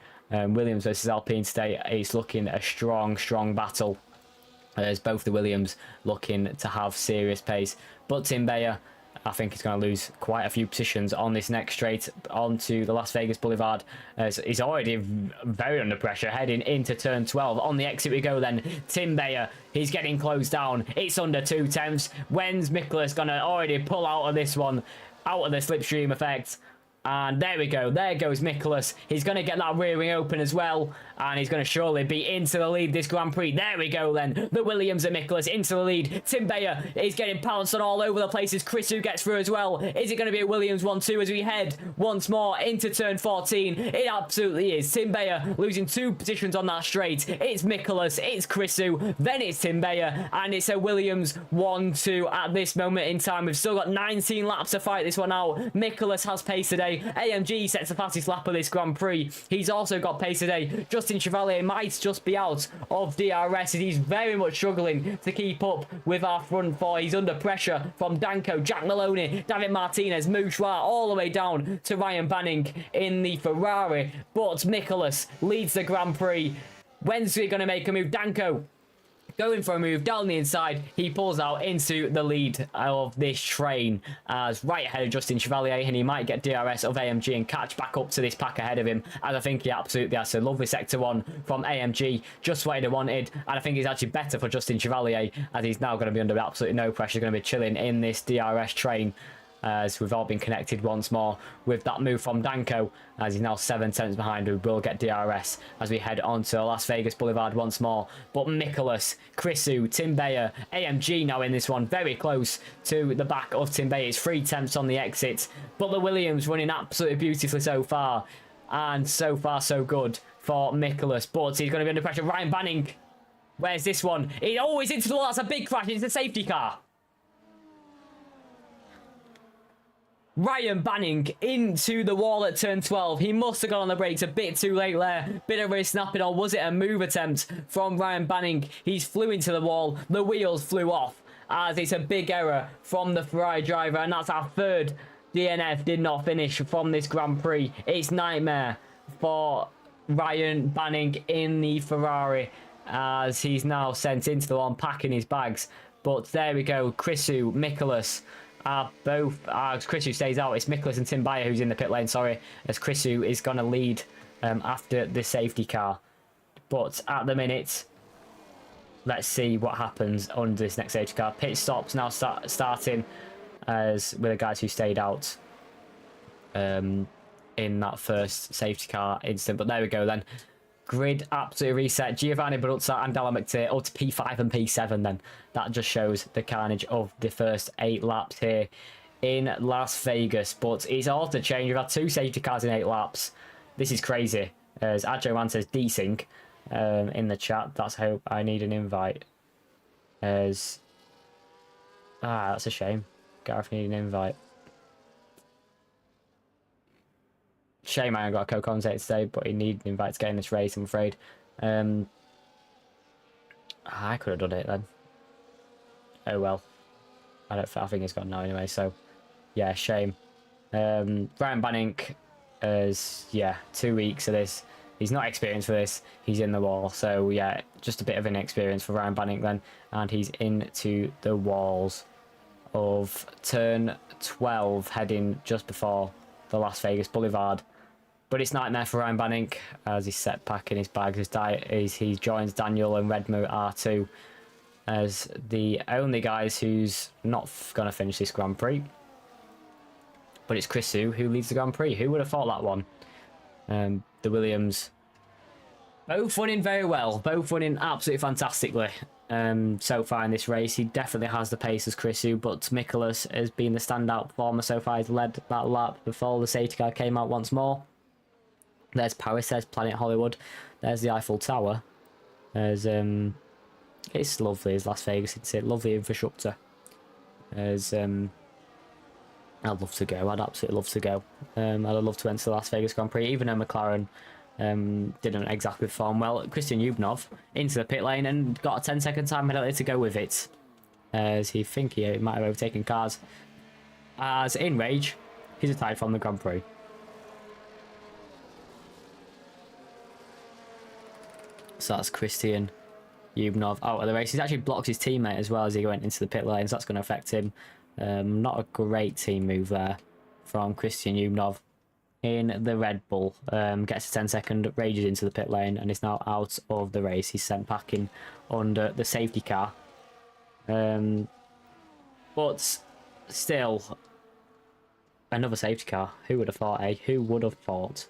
Williams versus Alpine today. It's looking a strong battle. As both the Williams looking to have serious pace. But Tim Bayer, I think he's going to lose quite a few positions on this next straight onto the Las Vegas Boulevard, as he's already very under pressure heading into turn 12. On the exit we go then. Tim Bayer, he's getting closed down. It's under 2/10. When's Nicholas going to already pull out of this one, out of the slipstream effect? And there we go. There goes Nicholas. He's going to get that rear wing open as well. And he's going to surely be into the lead this Grand Prix. There we go then. The Williams and Nicholas into the lead. Tim Bayer is getting pounced on all over the place as Chris who gets through as well. Is it going to be a Williams 1-2 as we head once more into turn 14? It absolutely is. Tim Bayer losing 2 positions on that straight. It's Nicholas. It's Chrisu. Then it's Tim Bayer. And it's a Williams 1-2 at this moment in time. We've still got 19 laps to fight this one out. Nicholas has pace today. AMG sets the fastest lap of this Grand Prix. He's also got pace today. Justin Chevalier might just be out of DRS. He's very much struggling to keep up with our front four. He's under pressure from Danko, Jack Maloney, David Martinez, Mouchoir, all the way down to Ryan Banning in the Ferrari. But Nicholas leads the Grand Prix. When's he going to make a move? Danko going for a move down the inside. He pulls out into the lead of this train as right ahead of Justin Chevalier, and he might get DRS of AMG and catch back up to this pack ahead of him, as I think he absolutely has. A lovely sector 1 from AMG, just what he wanted, and I think it's actually better for Justin Chevalier as he's now going to be under absolutely no pressure. He's going to be chilling in this DRS train, as we've all been connected once more with that move from Danko, as he's now 7 tenths behind. We will get DRS as we head onto Las Vegas Boulevard once more. But Nicholas, Chrisu, Tim Bayer, AMG now in this one, very close to the back of Tim Bayer. It's 3 tenths on the exit, but the Williams running absolutely beautifully so far, and so far so good for Nicholas. But he's going to be under pressure. Ryan Banning, where's this one? He always into the wall. That's a big crash. It's a safety car. Ryan Banning into the wall at turn 12. He must have gone on the brakes a bit too late there. Bit of a snapping, or was it a move attempt from Ryan Banning? He's flew into the wall. The wheels flew off as it's a big error from the Ferrari driver, and that's our 3rd DNF did not finish from this Grand Prix. It's nightmare for Ryan Banning in the Ferrari as he's now sent into the one packing his bags. But there we go. Chrisu, Nicholas both, Chrisu stays out. It's Nicholas and Tim Bayer who's in the pit lane, sorry, as Chrisu is going to lead after the safety car. But at the minute, let's see what happens under this next safety car. Pit stops now starting as with the guys who stayed out in that first safety car incident. But there we go then. Grid absolutely reset. Giovanni Baruzza and Dalla McTeer up to P5 and P7 then. That just shows the carnage of the first 8 laps here in Las Vegas. But it's all to change. We've had 2 safety cars in 8 laps. This is crazy. As Adjo Man says desync in the chat. That's how I need an invite. As that's a shame. Gareth needed an invite. Shame I haven't got a co-commentator today, but he needed an invite to get in this race, I'm afraid. I could have done it then. Oh well. I think he's gone now anyway, so yeah, shame. Ryan Banning is 2 weeks of this. He's not experienced for this. He's in the wall, so yeah, just a bit of inexperience for Ryan Banning then, and he's into the walls of turn 12, heading just before the Las Vegas Boulevard. But it's nightmare for Ryan Banning as he's set packing his bags as he joins Daniel and Redmo R2 as the only guys who's not going to finish this Grand Prix. But it's Chrisu who leads the Grand Prix. Who would have thought that one? The Williams both running very well, both running absolutely fantastically so far in this race. He definitely has the pace as Chrisu, but Nicholas has been the standout performer so far. He's led that lap before the safety car came out once more. There's Paris, there's Planet Hollywood, there's the Eiffel Tower. There's it's lovely as Las Vegas, it's a lovely infrastructure. There's I'd love to go. I'd absolutely love to go. I'd love to enter the Las Vegas Grand Prix, even though McLaren didn't exactly perform well. Christian Yubnov into the pit lane and got a 10-second time penalty to go with it, as he might have overtaken cars. As in rage, he's retired from the Grand Prix. So that's Christian Yubnov out of the race. He's actually blocked his teammate as well as he went into the pit lane, so that's going to affect him. Not a great team move there from Christian Yubnov in the Red Bull. Gets a 10-second, rages into the pit lane, and is now out of the race. He's sent back in under the safety car. But still, another safety car. Who would have thought, eh? Who would have thought?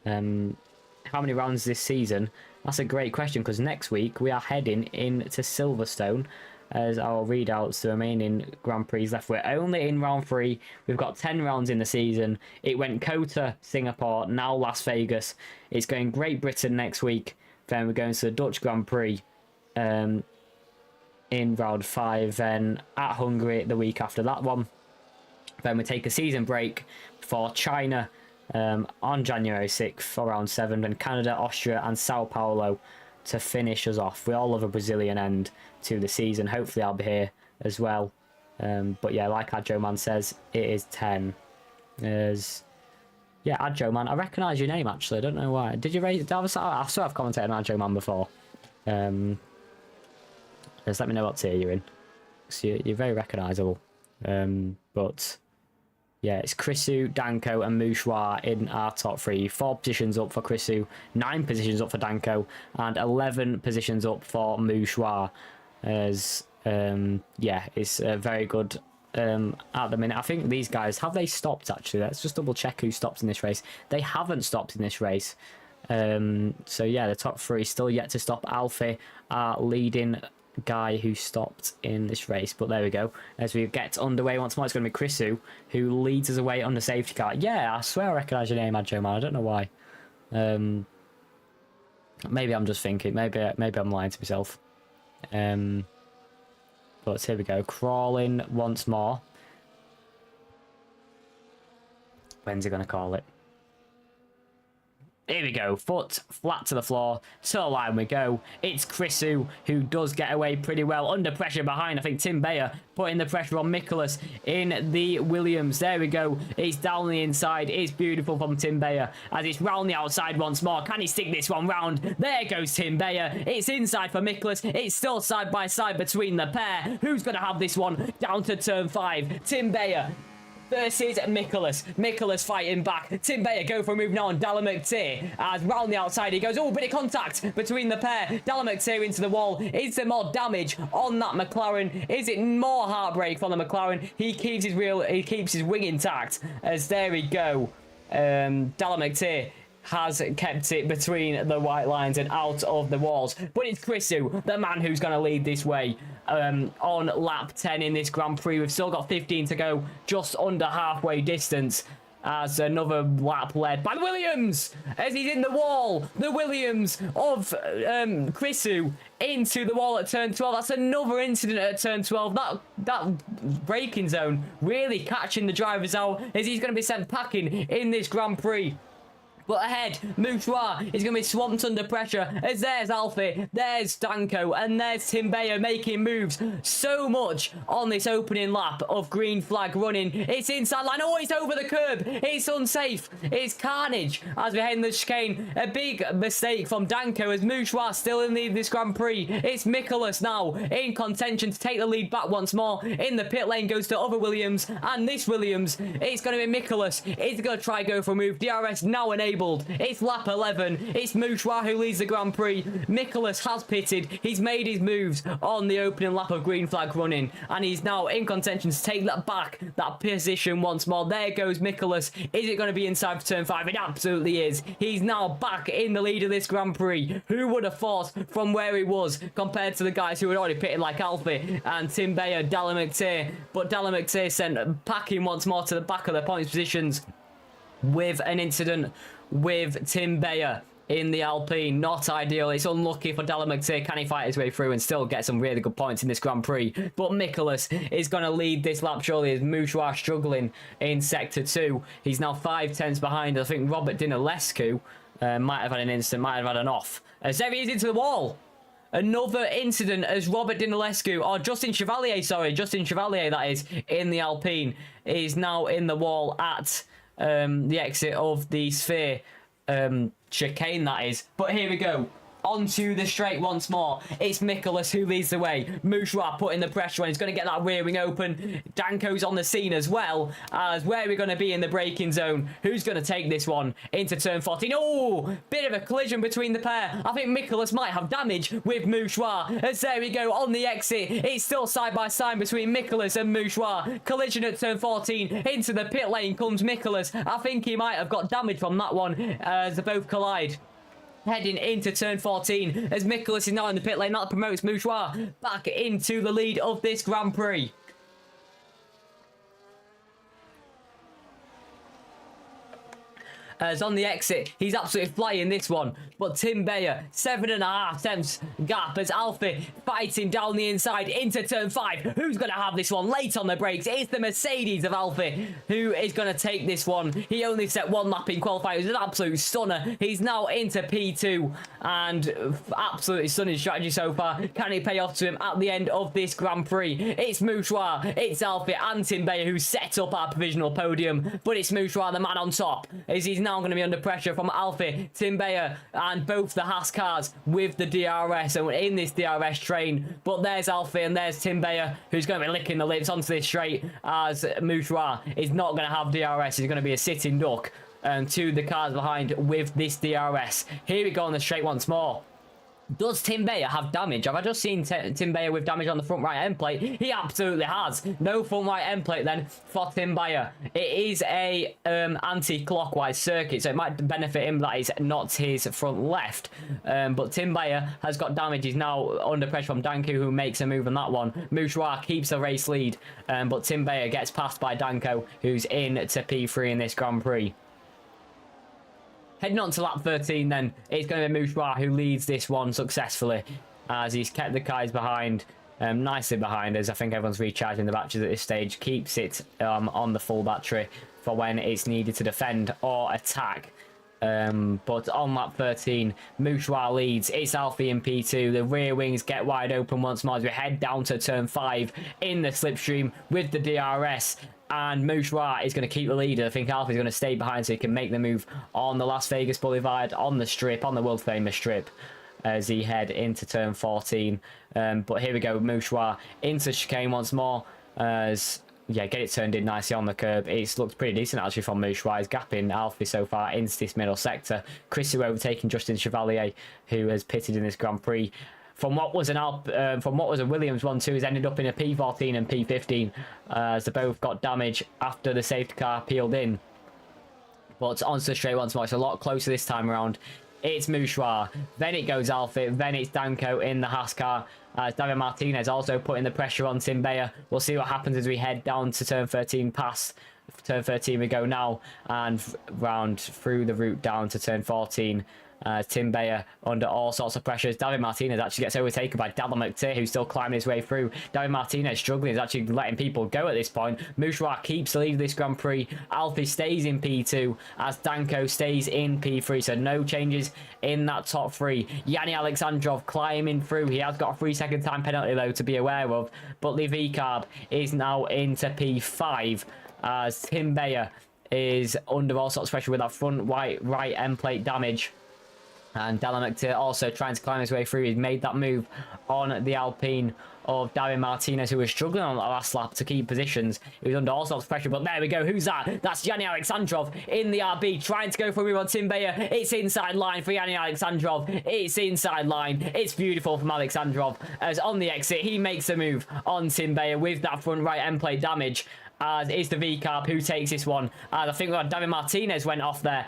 How many rounds this season? That's a great question, because next week we are heading into Silverstone as our readouts the remaining Grand Prix left. We're only in round 3. We've got 10 rounds in the season. It went Kota, Singapore, now Las Vegas. It's going Great Britain next week. Then we're going to the Dutch Grand Prix in round 5. Then at Hungary the week after that one. Then we take a season break for China on January 6th for round 7. Then Canada, Austria and Sao Paulo to finish us off. We all love a Brazilian end to the season. Hopefully I'll be here as well. But yeah, like Adjo Man says, it is 10. Yeah, Adjo Man, I recognise your name actually. I don't know why. Did you raise? I swear I've commentated on Adjo Man before. Just let me know what tier you're in. So you're very recognisable. But yeah, it's Chrisu, Danko and Mouchoir in our top 3. 4 positions up for Chrisu, 9 positions up for Danko, and 11 positions up for Mouchoir. As yeah, it's very good at the minute. I think these guys, have they stopped actually? Let's just double check who stopped in this race. They haven't stopped in this race. So yeah, the top 3 still yet to stop. Alfie, our leading guy who stopped in this race, but there we go. As we get underway once more, it's going to be Chrisu who leads us away on the safety car. Yeah, I swear I recognise your name, Adjo Man. I don't know why. Maybe I'm just thinking. Maybe I'm lying to myself. But here we go. Crawling once more. When's he going to call it? Here we go, foot flat to the floor, so line we go. It's Chrisu who does get away pretty well under pressure behind. I think Tim Bayer putting the pressure on Nicholas in the Williams. There we go, it's down the inside. It's beautiful from Tim Bayer as it's round the outside once more. Can he stick this one round? There goes Tim Bayer. It's inside for Nicholas. It's still side by side between the pair. Who's going to have this one down to turn 5? Tim Bayer versus Nicholas fighting back. Tim Bayer go for a move now on Dalla McTeer as round the outside he goes. Oh, bit of contact between the pair. Dalla McTeer into the wall. Is there more damage on that McLaren? Is it more heartbreak from the McLaren? He keeps his wing intact as there we go. Dalla McTeer has kept it between the white lines and out of the walls. But it's Chrisu, the man who's going to lead this way on lap 10 in this Grand Prix. We've still got 15 to go, just under halfway distance, as another lap led by Williams as he's in the wall. The Williams of Chrisu into the wall at turn 12. That's another incident at turn 12. That braking zone really catching the drivers out as he's going to be sent packing in this Grand Prix. But ahead, Mouchoir is going to be swamped under pressure as there's Alfie, there's Danko, and there's Tim Bayer making moves. So much on this opening lap of green flag running. It's inside line. Oh, it's over the curb. It's unsafe. It's carnage as we head in the chicane. A big mistake from Danko as Mouchoir still in the this Grand Prix. It's Nicholas now in contention to take the lead back once more. In the pit lane goes to other Williams, and this Williams, it's going to be Nicholas. He's going to try go for a move. DRS now enabled. It's lap 11. It's Mouchoir who leads the Grand Prix. Nicholas has pitted. He's made his moves on the opening lap of green flag running, and he's now in contention to take that back, that position once more. There goes Nicholas. Is it going to be inside for turn 5? It absolutely is. He's now back in the lead of this Grand Prix. Who would have thought from where he was compared to the guys who had already pitted like Alfie and Tim Bayer, Dalla McTeer. But Dalla McTeer sent packing once more to the back of the points positions with an incident with Tim Bayer in the Alpine. Not ideal. It's unlucky for Delamarty. Can he fight his way through and still get some really good points in this Grand Prix? But Nicholas is going to lead this lap surely as Mouchoir struggling in Sector 2. He's now 5 tenths behind. I think Robert Dinilescu might have had an incident, might have had an off. As there he is into the wall. Another incident as Robert Dinilescu, or Justin Chevalier, sorry, Justin Chevalier, that is, in the Alpine, is now in the wall at the exit of the Sphere chicane, that is. But here we go. Onto the straight once more. It's Nicholas who leads the way. Mouchoir putting the pressure on. He's going to get that rear wing open. Danko's on the scene as well. As where we're going to be in the braking zone. Who's going to take this one into turn 14? Oh, bit of a collision between the pair. I think Nicholas might have damage with Mouchoir. As there we go on the exit. It's still side by side between Nicholas and Mouchoir. Collision at turn 14. Into the pit lane comes Nicholas. I think he might have got damage from that one as they both collide. Heading into turn 14 as Nicholas is now in the pit lane. That promotes Mouchoir back into the lead of this Grand Prix. As on the exit, he's absolutely flying this one. But Tim Bayer, 7.5 tenths gap as Alfie fighting down the inside into turn 5. Who's going to have this one late on the brakes? It's the Mercedes of Alfie who is going to take this one. He only set 1 lap in qualifying. It was an absolute stunner. He's now into P2 and absolutely stunning strategy so far. Can it pay off to him at the end of this Grand Prix? It's Mouchoir, it's Alfie and Tim Bayer who set up our provisional podium. But it's Mouchoir, the man on top, as he's now going to be under pressure from Alfie, Tim Bayer, and both the Haas cars with the DRS. So in this DRS train, but there's Alfie and there's Tim Bayer, who's going to be licking the lips onto this straight, as Mouchoir is not going to have DRS. He's going to be a sitting duck to the cars behind with this DRS. Here we go on the straight once more. Does Tim Bayer have damage? Have I just seen Tim Bayer with damage on the front right end plate? He absolutely has. No front right end plate then for Tim Bayer. It is a anti-clockwise circuit, so it might benefit him that it's not his front left. But Tim Bayer has got damage. He's now under pressure from Danko, who makes a move on that one. Mouchoir keeps the race lead, but Tim Bayer gets passed by Danko, who's in to P3 in this Grand Prix. Heading on to lap 13 then, it's going to be Mouchoir who leads this one successfully, as he's kept the guys behind, nicely behind, as I think everyone's recharging the batteries at this stage. Keeps it on the full battery for when it's needed to defend or attack. But on lap 13, Mouchoir leads. It's Alfie in P2. The rear wings get wide open once more as we head down to turn 5 in the slipstream with the DRS. And Mouchoir is going to keep the lead. I think Alfie's going to stay behind so he can make the move on the Las Vegas Boulevard, on the strip, on the world famous strip, as he head into turn 14. But here we go, Mouchoir into chicane once more, as yeah, get it turned in nicely on the curb. It's looked pretty decent actually from Mouchoir. He's gapping Alfie so far into this middle sector. Chrissy overtaking Justin Chevalier, who has pitted in this Grand Prix. From what was a Williams 1-2, has ended up in a P14 and P15, as they both got damage after the safety car peeled in. But onto the straight once more. It's a lot closer this time around. It's Mouchoir, then it goes Alfie, then it's Danko in the Haas car. David Martinez also putting the pressure on Tim Bayer. We'll see what happens as we head down to turn 13, past turn 13 we go now, and round through the route down to turn 14. Tim Bayer under all sorts of pressures. David Martinez actually gets overtaken by Delamarty, who's still climbing his way through. David Martinez struggling, is actually letting people go at this point. Mouchoir keeps the lead of this Grand Prix. Alfie stays in P2 as Danko stays in P3, so no changes in that top 3. Yanni Alexandrov climbing through. He has got a 3-second time penalty though to be aware of, but Lee Carb is now into P5 as Tim Bayer is under all sorts of pressure with that front right end plate damage. And Delamarty also trying to climb his way through. He's made that move on the Alpine of David Martinez, who was struggling on that last lap to keep positions. He was under all sorts of pressure, but there we go. Who's that? That's Yanni Alexandrov in the RB, trying to go for a move on Tim Bayer. It's inside line for Yanni Alexandrov. It's inside line. It's beautiful from Alexandrov, as on the exit, he makes a move on Tim Bayer with that front right end plate damage. as is the V-Carb who takes this one. I think David Martinez went off there.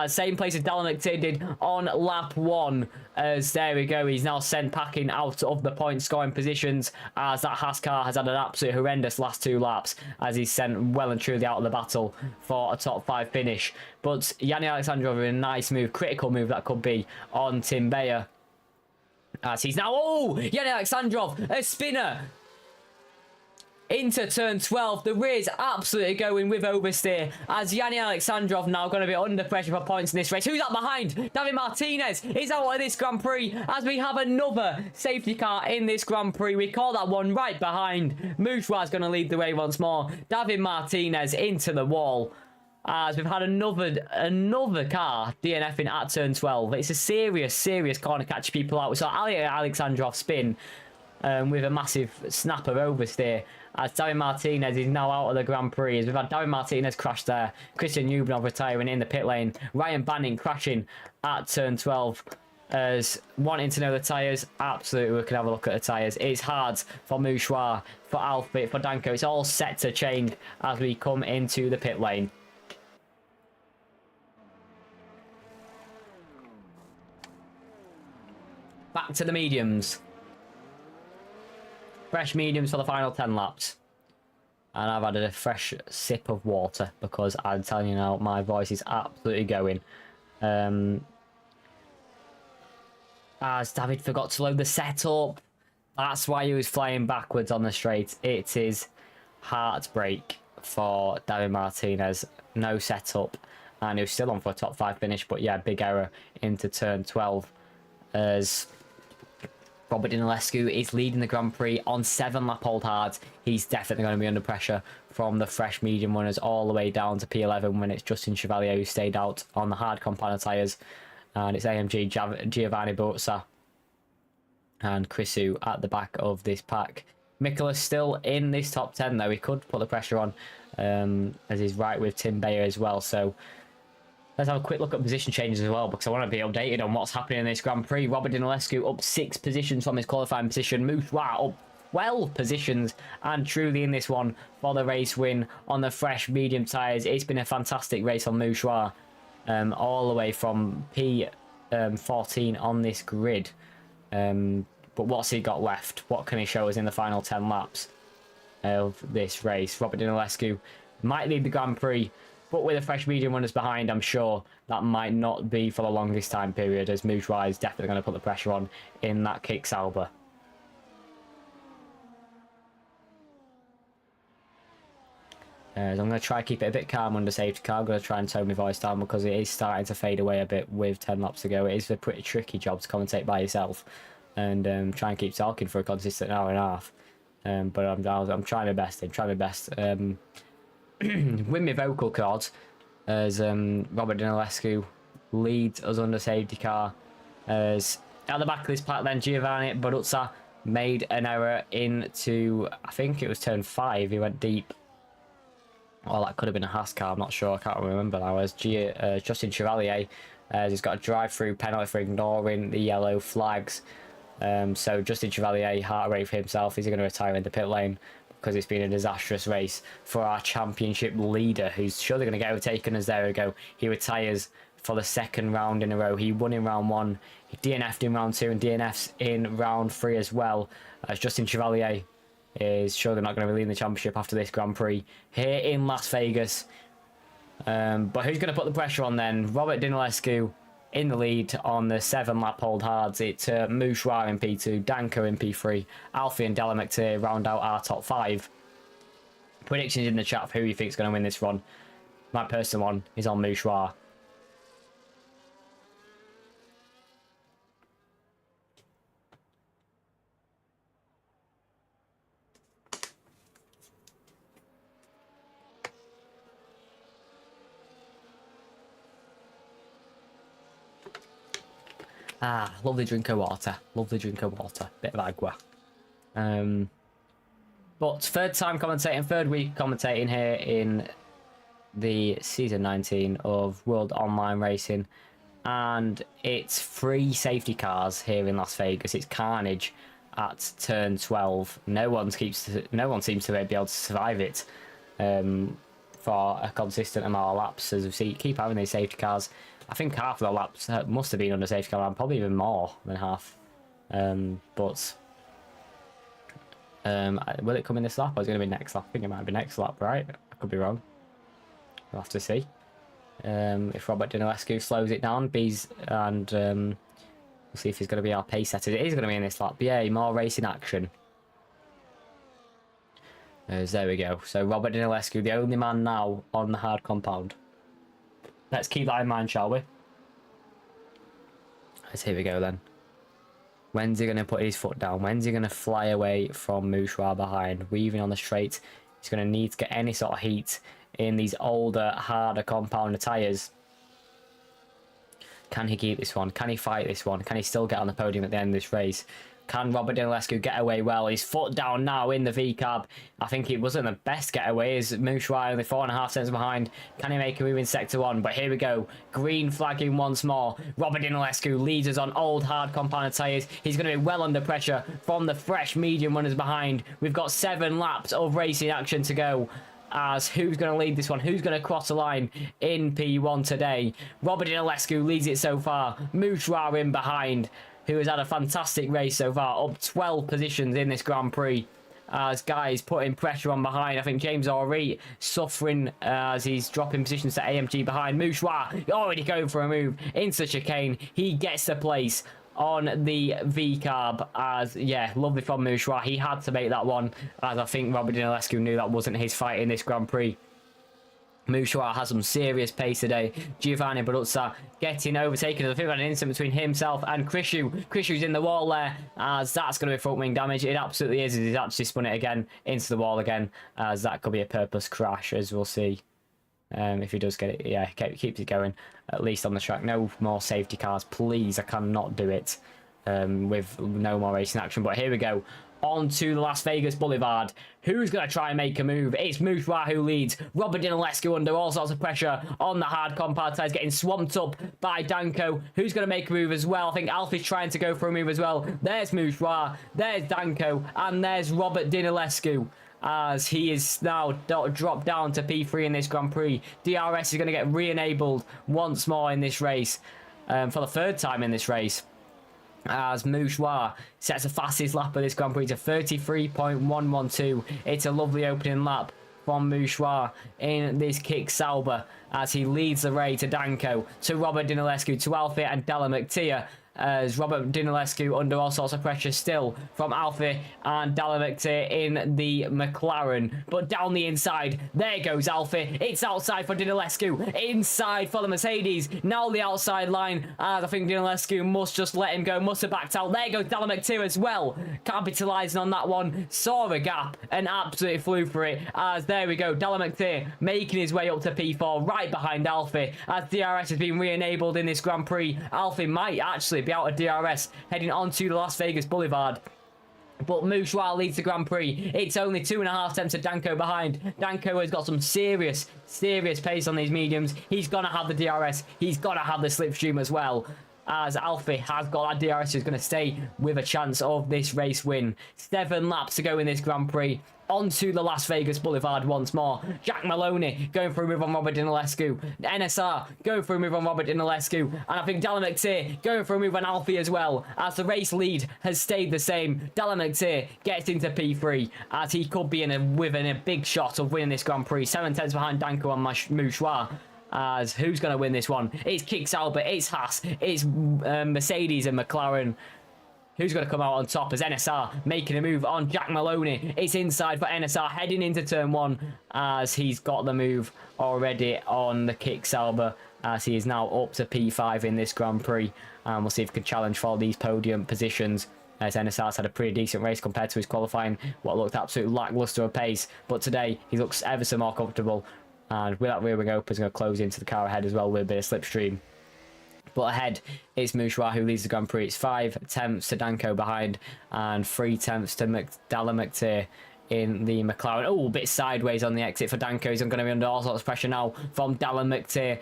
Same place as Dallin McTeer did on lap 1. As there we go, he's now sent packing out of the point scoring positions, as that Haas car has had an absolute horrendous last 2 laps, as he's sent well and truly out of the battle for a top 5 finish. But Yanni Alexandrov with a nice move, critical move that could be on Tim Bayer. As he's now, oh, Yanni Alexandrov, a spinner into turn 12. The rear's absolutely going with oversteer, as Yanni Alexandrov now going to be under pressure for points in this race. Who's that behind? David Martinez is out of this Grand Prix, as we have another safety car in this Grand Prix. We call that one right behind. Mouchoir's going to lead the way once more. David Martinez into the wall, as we've had another car DNFing at turn 12. It's a serious corner catch people out. We saw Alexandrov spin with a massive snap of oversteer, as David Martinez is now out of the Grand Prix. As we've had David Martinez crash there, Christian Newbanov retiring in the pit lane, Ryan Banning crashing at turn 12, as wanting to know the tyres. Absolutely, we can have a look at the tyres. It's hard for Mouchoir, for Uppbeat, for Danko. It's all set to change as we come into the pit lane. Back to the mediums. Fresh mediums for the final 10 laps. And I've added a fresh sip of water, because I'm telling you now, my voice is absolutely going. As David forgot to load the setup. That's why he was flying backwards on the straight. It is heartbreak for David Martinez. No setup. And he was still on for a top 5 finish. But yeah, big error into turn 12. As Robert Dinilescu is leading the Grand Prix on 7 lap old hards. He's definitely going to be under pressure from the fresh medium runners all the way down to P11, when it's Justin Chevalier who stayed out on the hard compound tyres. And it's AMG Giovanni Bozza and Chrisu at the back of this pack. Mikula's still in this top 10 though. He could put the pressure on, as he's right with Tim Bayer as well. So let's have a quick look at position changes as well, because I want to be updated on what's happening in this Grand Prix. Robert Dinilescu up 6 positions from his qualifying position. Mouchoir up 12 positions, and truly in this one for the race win on the fresh medium tyres. It's been a fantastic race on Mouchoir, all the way from P14 on this grid. But what's he got left? What can he show us in the final 10 laps of this race? Robert Dinilescu might lead the Grand Prix, but with the fresh medium runners behind, I'm sure that might not be for the longest time period, as Mouchoir is definitely going to put the pressure on in that kick Sauber. I'm going to try to keep it a bit calm under safety car. I'm going to try and tone my voice down, because it is starting to fade away a bit with 10 laps to go. It is a pretty tricky job to commentate by yourself and try and keep talking for a consistent hour and a half. But I'm trying my best. With my vocal cords, as Robert Dinilescu leads us under safety car. As at the back of this pack then, Giovanni Bozza made an error into, I think it was turn 5. He went deep. Oh, that could have been a Haas car, I'm not sure, I can't remember now. As Justin Chevalier, he's got a drive-through penalty for ignoring the yellow flags. So Justin Chevalier, heart rate for himself. Is he going to retire in the pit lane? Because it's been a disastrous race for our championship leader, who's surely going to get overtaken. As there we go, he retires for the 2nd round in a row. He won in round 1, he DNF'd in round 2, and DNF's in round 3 as well. As Justin Chevalier is surely not going to be leading the championship after this Grand Prix here in Las Vegas. But who's going to put the pressure on then? Robert Dinilescu in the lead on the 7 lap hold hards. It's Mouchoir in P2, Danko in P3, Alfie and Dallin McTeer round out our top 5. Predictions in the chat for who you think is going to win this run. My personal one is on Mouchoir. Lovely drink of water. Lovely drink of water. Bit of agua. But third week commentating here in the season 19 of World Online Racing. And it's 3 safety cars here in Las Vegas. It's carnage at turn 12. No one seems to be able to survive it. for a consistent amount of laps, as we see keep having these safety cars. I think half of the laps must have been under safety car, and probably even more than half. But will it come in this lap, or is it going to be next lap? I think it might be next lap, right? I could be wrong. We'll have to see. If Robert Dinilescu slows it down, and we'll see if he's going to be our pace setter. It is going to be in this lap. Yay, more racing action. There we go. So Robert Dinilescu, the only man now on the hard compound. Let's keep that in mind, shall we? Here we go then. When's he going to put his foot down? When's he going to fly away from Mouchard behind? Weaving on the straight. He's going to need to get any sort of heat in these older, harder compounder tyres. Can he keep this one? Can he fight this one? Can he still get on the podium at the end of this race? Can Robert Dinilescu get away well? His foot down now in the V-cab. I think it wasn't the best getaway, as Mouchard only 4.5 seconds behind. Can he make a move in sector 1? But here we go. Green flagging once more. Robert Dinilescu leads us on old hard compounder tyres. He's going to be well under pressure from the fresh medium runners behind. We've got 7 laps of racing action to go. As who's going to lead this one? Who's going to cross the line in P1 today? Robert Dinilescu leads it so far. Mouchard in behind, who has had a fantastic race so far, up 12 positions in this Grand Prix. As guys putting pressure on behind. I think James Henry suffering as he's dropping positions to AMG behind. Mouchard already going for a move into the chicane. He gets the place on the V-carb, as, yeah, lovely from Mouchard. He had to make that one, as I think Robert Dinilescu knew that wasn't his fight in this Grand Prix. Mouchard has some serious pace today. Giovanni Baruzza getting overtaken. I think an incident between himself and Krishu. Krishu's in the wall there, as that's going to be front wing damage. It absolutely is. He's actually spun it again into the wall again, as that could be a purpose crash, as we'll see. If he does get it, yeah, keeps it going, at least on the track. No more safety cars, please. I cannot do it with no more racing action. But here we go. On to the Las Vegas Boulevard. Who's going to try and make a move? It's Mouchard who leads. Robert Dinilescu under all sorts of pressure on the hard compound tyres, getting swamped up by Danko. Who's going to make a move as well? I think Alfie's trying to go for a move as well. There's Mouchard, there's Danko, and there's Robert Dinilescu, as he is now dropped down to P3 in this Grand Prix. DRS is going to get re-enabled once more in this race, for the 3rd time in this race, as Mouchard sets the fastest lap of this Grand Prix to 33.112. It's a lovely opening lap from Mouchard in this Kick Sauber, as he leads the race to Danko, to Robert Dinilescu, to Alfie and Della McTeer, as Robert Dinilescu under all sorts of pressure still from Alfie and Dalla McTeer in the McLaren. But down the inside, there goes Alfie. It's outside for Dinilescu, inside for the Mercedes. Now the outside line, as I think Dinilescu must just let him go, must have backed out. There goes Dalla McTeer as well, capitalising on that one. Saw a gap and absolutely flew for it, as there we go, Dalla McTeer making his way up to P4, right behind Alfie, as DRS has been re-enabled in this Grand Prix. Alfie might actually be out of DRS heading onto the Las Vegas Boulevard. But Mouchard leads the Grand Prix. It's only 2.5 tenths of Danko behind. Danko has got some serious pace on these mediums. He's going to have the DRS. He's got to have the slipstream as well, as Alfie has got that DRS, who's going to stay with a chance of this race win. 7 laps to go in this Grand Prix. Onto the Las Vegas Boulevard once more. Jack Maloney going for a move on Robert Dinilescu. NSR going for a move on Robert Dinilescu. And I think Dalla McTeer going for a move on Alfie as well, as the race lead has stayed the same. Dalla McTeer gets into P3, as he could be within a big shot of winning this Grand Prix. 7 tenths behind Danko and Mouchard. As who's going to win this one? It's Kick Sauber, it's Haas, it's Mercedes and McLaren. Who's going to come out on top, as NSR making a move on Jack Maloney. It's inside for NSR heading into turn 1, as he's got the move already on the Kick Sauber, as he is now up to P5 in this Grand Prix. And we'll see if he can challenge for these podium positions, as NSR's had a pretty decent race compared to his qualifying, what looked absolutely lacklustre of pace. But today, he looks ever so more comfortable. And with that rear wing open, he's going to close into the car ahead as well with a bit of slipstream. But ahead is Mouchard, who leads the Grand Prix. It's 5 tenths to Danko behind, and 3 tenths to Dalla McTeer in the McLaren. Oh, a bit sideways on the exit for Danko. He's going to be under all sorts of pressure now from Dalla McTeer.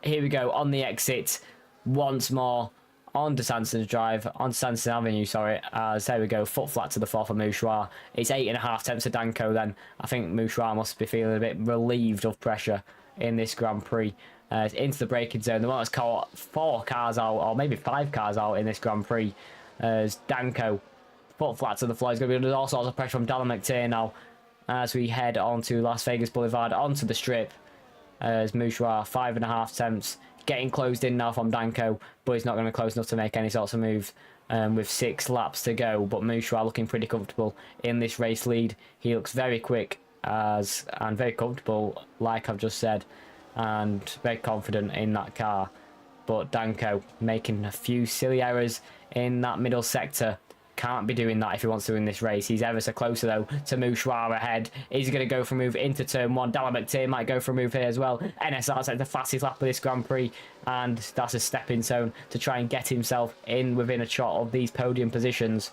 Here we go, on the exit once more onto Sanson Drive, on Sanson Avenue, sorry, as there we go, foot flat to the floor for Mouchoir. It's 8.5 tenths to Danko then. I think Mouchoir must be feeling a bit relieved of pressure in this Grand Prix. Into the braking zone. The one that's caught 4 cars out, or maybe 5 cars out in this Grand Prix. As Danko, foot flat to the floor. He's going to be under all sorts of pressure from Dallin McTeer now. As we head onto Las Vegas Boulevard, onto the strip. As Mouchoir, 5.5 tenths. Getting closed in now from Danko, but he's not going to be close enough to make any sorts of move with 6 laps to go. But Mouchoir looking pretty comfortable in this race lead. He looks very quick and very comfortable, like I've just said, and very confident in that car. But Danko making a few silly errors in that middle sector. Can't be doing that if he wants to win this race. He's ever so closer though to Mouchoir ahead. Is he going to go for a move into turn 1? Dallin McTeer might go for a move here as well. NSR's like the fastest lap of this Grand Prix, and that's a stepping stone to try and get himself in within a shot of these podium positions.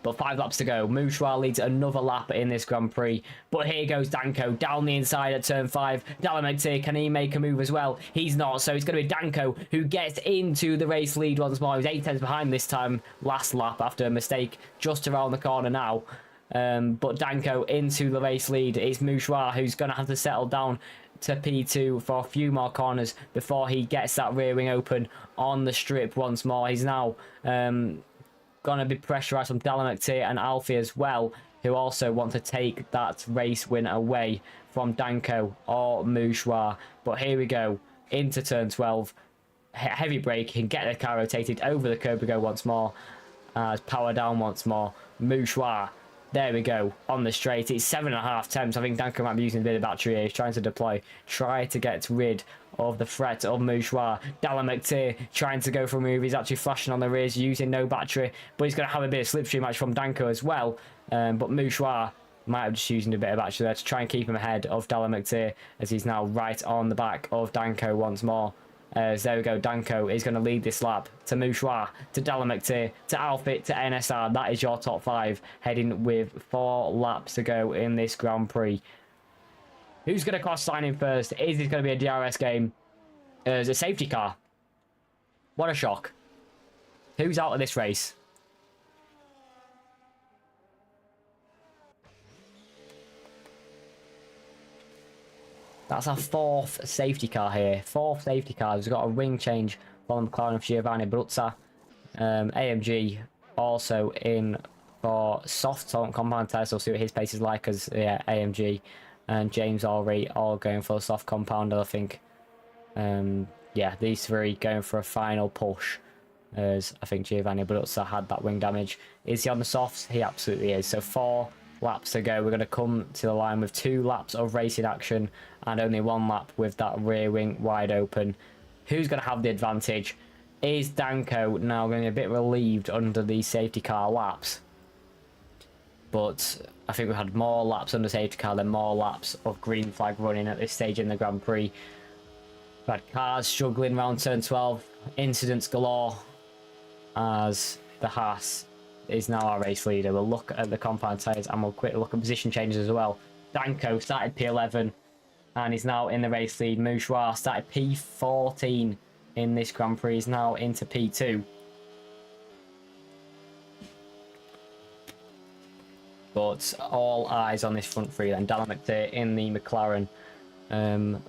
But 5 laps to go. Mouchoir leads another lap in this Grand Prix. But here goes Danko down the inside at turn 5. Dallin McTeer, can he make a move as well? He's not, so it's going to be Danko who gets into the race lead once more. He was 8 tenths behind this time last lap after a mistake just around the corner now. But Danko into the race lead. It's Mouchoir who's going to have to settle down to P2 for a few more corners before he gets that rear wing open on the strip once more. He's now going to be pressurised from Dallin McTeer and Alfie as well, who also want to take that race win away from Danko or Mouchoir. But here we go, into turn 12. Heavy braking, get the car rotated over the curb we go once more. As power down once more. Mouchoir, there we go, on the straight. It's 7.5 tenths. I think Danko might be using a bit of battery here. He's trying to deploy, try to get rid of the threat of Mouchoir. Dallin McTeer trying to go for a move. He's actually flashing on the rears using no battery, but he's going to have a bit of slipstream match from Danko as well. But Mouchoir might have just using a bit of battery there to try and keep him ahead of Dallin McTeer, as he's now right on the back of Danko once more. There we go, Danko is going to lead this lap to Mouchoir, to Dallin McTeer, to Alfie, to NSR. That is your top 5 heading with 4 laps to go in this Grand Prix. Who's going to cross line in first? Is this going to be a DRS game? There's a safety car. What a shock. Who's out of this race? That's our 4th safety car here. 4th safety car. We've got a ring change from McLaren of Giovanni Bruzza. AMG also in for soft compound test. We'll see what his pace is like, as yeah, AMG and James Allry all going for a soft compound, I think. Yeah, these 3 going for a final push, as I think Giovanni Bruzza had that wing damage. Is he on the softs? He absolutely is. So 4 laps to go. We're going to come to the line with 2 laps of racing action and only 1 lap with that rear wing wide open. Who's going to have the advantage? Is Danko now going to be a bit relieved under these safety car laps? But I think we've had more laps under safety car than more laps of green flag running at this stage in the Grand Prix. We've had cars struggling around turn 12, incidents galore, as the Haas is now our race leader. We'll look at the compound tyres and we'll quickly look at position changes as well. Danko started P11 and is now in the race lead. Mouchoir started P14 in this Grand Prix, is now into P2. But all eyes on this front 3 then. Dallin McTeer in the McLaren,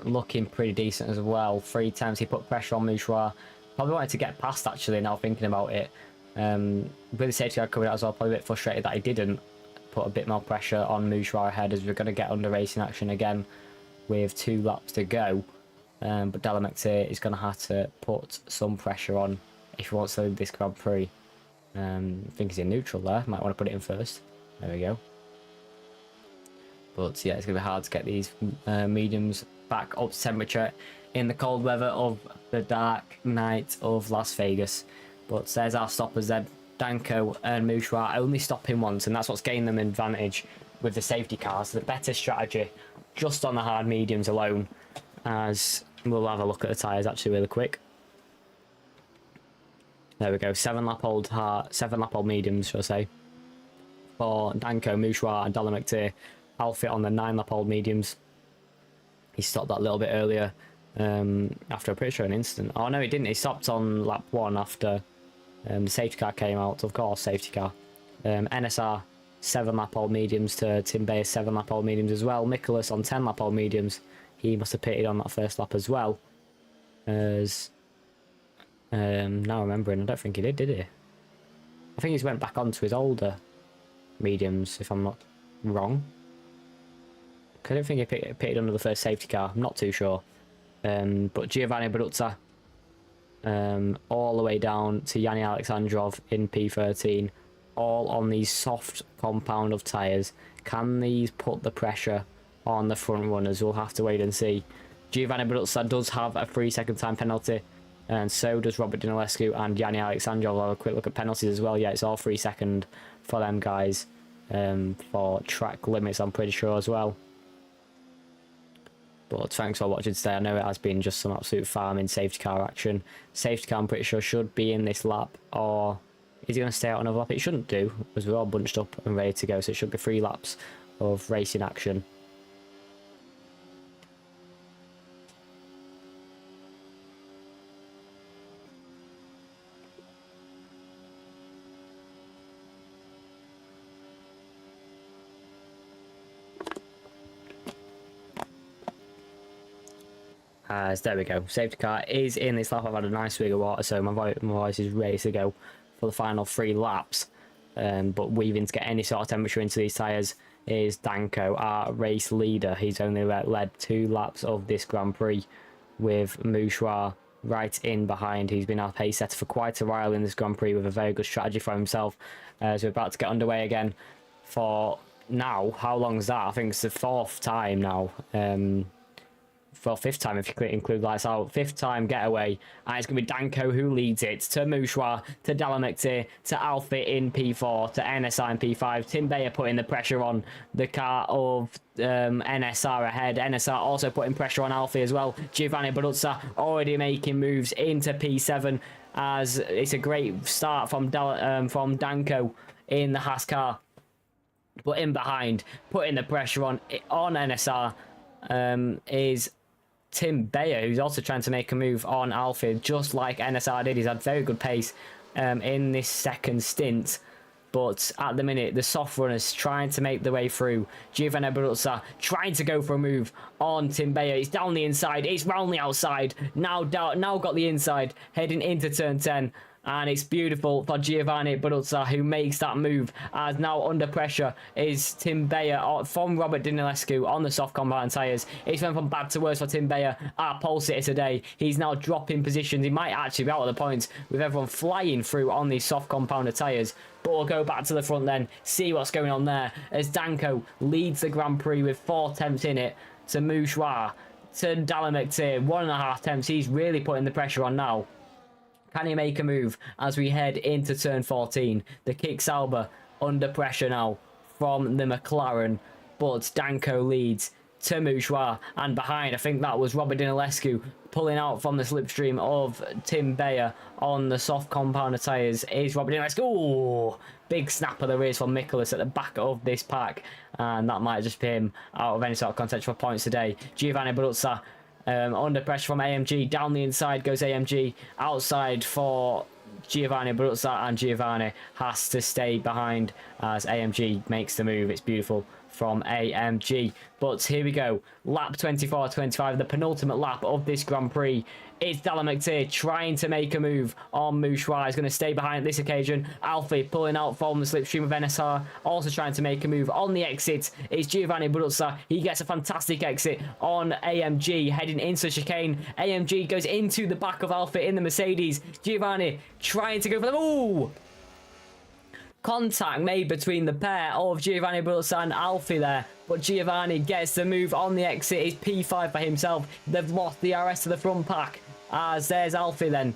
looking pretty decent as well. 3 times he put pressure on Mouchoir. Probably wanted to get past, actually, now thinking about it. With the safety car coming out as well, probably a bit frustrated that he didn't put a bit more pressure on Mouchoir ahead, as we're going to get under racing action again with 2 laps to go. But Dallin McTeer is going to have to put some pressure on if he wants to lead this Grand Prix. I think he's in neutral there. Might want to put it in first. There we go. But yeah, it's going to be hard to get these mediums back up to temperature in the cold weather of the dark night of Las Vegas. But there's our stoppers then. Danko and Mouchoir only stopping once, and that's what's gained them an advantage with the safety cars. The better strategy just on the hard mediums alone, as we'll have a look at the tyres actually really quick. There we go, 7 lap old mediums, shall I say, for Danko, Mouchoir and Dallin McTeer. Outfit on the 9 lap old mediums. He stopped that a little bit earlier after, I'm pretty sure, an incident. Oh no, he didn't. He stopped on lap 1 after the safety car came out. Of course, safety car. NSR 7 lap old mediums to Tim Bayer 7 lap old mediums as well. Nicholas on 10 lap old mediums. He must have pitted on that first lap as well. As now remembering, I don't think he did he? I think he's went back onto his older mediums, if I'm not wrong. I don't think he pitted under the first safety car. I'm not too sure. But Giovanni Bruzza all the way down to Yanni Alexandrov in P13, all on these soft compound of tyres. Can these put the pressure on the front runners? We'll have to wait and see. Giovanni Bruzza does have a 3-second time penalty, and so does Robert Dinilescu and Yanni Alexandrov. I'll have a quick look at penalties as well. Yeah, it's all 3 second for them guys, for track limits, I'm pretty sure as well. But thanks for watching today. I know it has been just some absolute farming safety car action. Safety car, I'm pretty sure, should be in this lap, or is he going to stay out another lap? It shouldn't do, because we're all bunched up and ready to go, so it should be 3 laps of racing action. There we go. Safety car is in this lap. I've had a nice swig of water, so my voice is ready to go for the final 3 laps. But weaving to get any sort of temperature into these tyres is Danko, our race leader. He's only led 2 laps of this Grand Prix, with Mouchoir right in behind. He's been our pace setter for quite a while in this Grand Prix, with a very good strategy for himself. So we're about to get underway again for now. How long is that? I think it's the 4th time now. Well, 5th time if you include lights out. 5th time getaway, and it's going to be Danko who leads it, to Mouchoir, to Dalamecte, to Alfie in P4, to NSR in P5. Tim Bayer putting the pressure on the car of NSR ahead. NSR also putting pressure on Alfie as well. Giovanni Baruzza already making moves into P7, as it's a great start from Danko in the Haas car. But in behind, putting the pressure on NSR is Tim Bayer, who's also trying to make a move on Alfie, just like NSR did. He's had very good pace in this second stint, but at the minute the soft runners trying to make their way through. Giovanni Baruzza trying to go for a move on Tim Bayer. It's down the inside, it's round the outside, now got the inside, heading into turn 10. And it's beautiful for Giovanni Baruzza, who makes that move, as now under pressure is Tim Bayer from Robert Dinilescu on the soft compound tyres. It's went from bad to worse for Tim Bayer, our pole sitter today. He's now dropping positions. He might actually be out of the points with everyone flying through on these soft compounded tyres. But we'll go back to the front then, see what's going on there, as Danko leads the Grand Prix with 4 attempts in it, to Mouchoir, to Dalamecte, 1.5 attempts. He's really putting the pressure on now. Can he make a move as we head into turn 14? The Kick Sauber under pressure now from the McLaren, but Danko leads to Mouchoir, and behind, I think that was Robert Dinilescu pulling out from the slipstream of Tim Bayer on the soft compounder tyres is Robert Dinilescu. Ooh, big snap of the rears from Nicholas at the back of this pack, and that might just be him out of any sort of contention for points today. Giovanni Baruzza under pressure from AMG. Down the inside goes AMG. Outside for Giovanni Baruzza, and Giovanni has to stay behind as AMG makes the move. It's beautiful from AMG. But here we go. Lap 24-25, the penultimate lap of this Grand Prix. It's Dalamecte trying to make a move on Mouchoir. He's going to stay behind this occasion. Alfie pulling out from the slipstream of NSR, also trying to make a move on the exit. It's Giovanni Baruzza. He gets a fantastic exit on AMG, heading into the chicane. AMG goes into the back of Alfie in the Mercedes. Giovanni trying to go for them. Ooh! Contact made between the pair of Giovanni Baruzza and Alfie there, but Giovanni gets the move on the exit. It's P5 for himself. They've lost the RS to the front pack, as there's Alfie then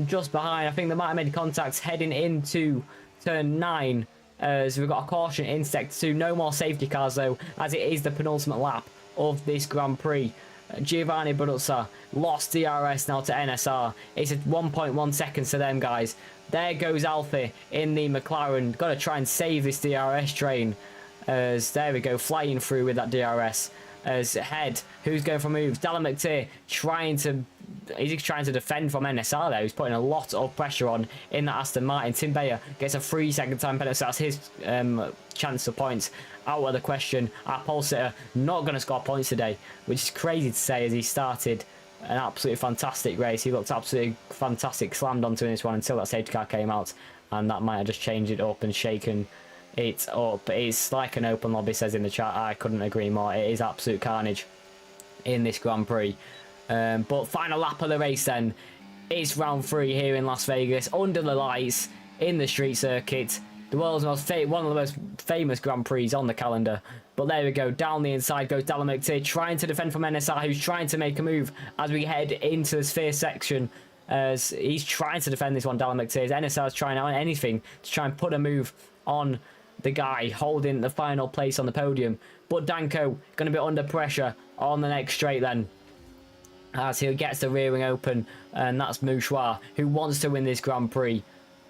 just behind. I think they might have made contacts heading into turn 9, as we've got a caution in sector 2. No more safety cars though, as it is the penultimate lap of this Grand Prix. Giovanni Baruzza lost DRS now to NSR. It's at 1.1 seconds to them, guys. There goes Alfie in the McLaren. Got to try and save this DRS train, as there we go, flying through with that DRS. as Head, who's going for moves. Dallin McTeer trying to defend from NSR there, who's putting a lot of pressure on in that Aston Martin. Tim Bayer gets a 3-second time penalty, so that's his chance of points out of the question. Our pole sitter not going to score points today, which is crazy to say as he started an absolutely fantastic race. He looked absolutely fantastic, slammed onto this one until that safety car came out, and that might have just changed it up and shaken it up. It's like an open lobby, says in the chat. I couldn't agree more. It is absolute carnage in this Grand Prix. But final lap of the race then. It's round 3 here in Las Vegas, under the lights, in the street circuit. The world's one of the most famous Grand Prix on the calendar. But there we go, down the inside goes Dallin McTeer, trying to defend from NSR, who's trying to make a move as we head into the sphere section. As he's trying to defend this one, Dallin McTeer. NSR's trying out anything to try and put a move on the guy holding the final place on the podium. But Danko going to be under pressure on the next straight then, as he gets the rear wing open, and that's Mouchoir, who wants to win this Grand Prix.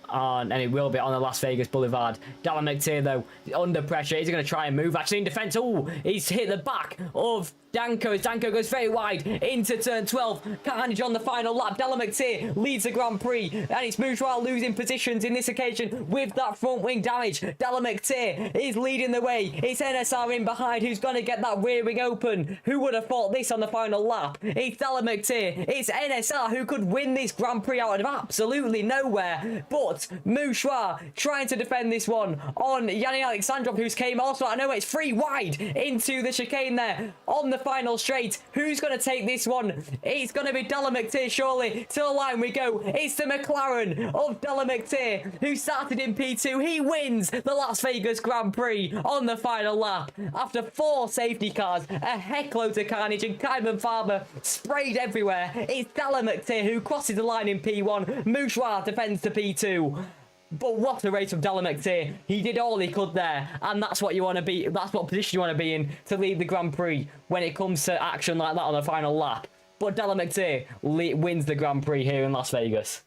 And it will be on the Las Vegas Boulevard. Dallin McTeer, though, under pressure. He's going to try and move. Actually, in defence. Oh, he's hit the back of Danko as Danko goes very wide into turn 12. Carnage on the final lap. Dallin McTeer leads the Grand Prix, and it's Mouchoir losing positions in this occasion with that front wing damage. Dallin McTeer is leading the way. It's NSR in behind who's going to get that rear wing open. Who would have thought this on the final lap? It's Dallin McTeer. It's NSR who could win this Grand Prix out of absolutely nowhere. But Mouchoir trying to defend this one on Yanni Alexandrov, who's came also, I know it's free wide into the chicane there on the final straight. Who's going to take this one? It's going to be Dallin McTeer, surely. To the line we go. It's the McLaren of Dallin McTeer, who started in P2. He wins the Las Vegas Grand Prix on the final lap after 4 safety cars, a heckload of carnage, and Kaiman Farmer sprayed everywhere. It's Dallin McTeer who crosses the line in P1. Mouchoir defends to P2. But what a race from Dallin McTeer. He did all he could there, and that's what you want to be. That's what position you want to be in to lead the Grand Prix when it comes to action like that on the final lap. But Dallin McTeer wins the Grand Prix here in Las Vegas.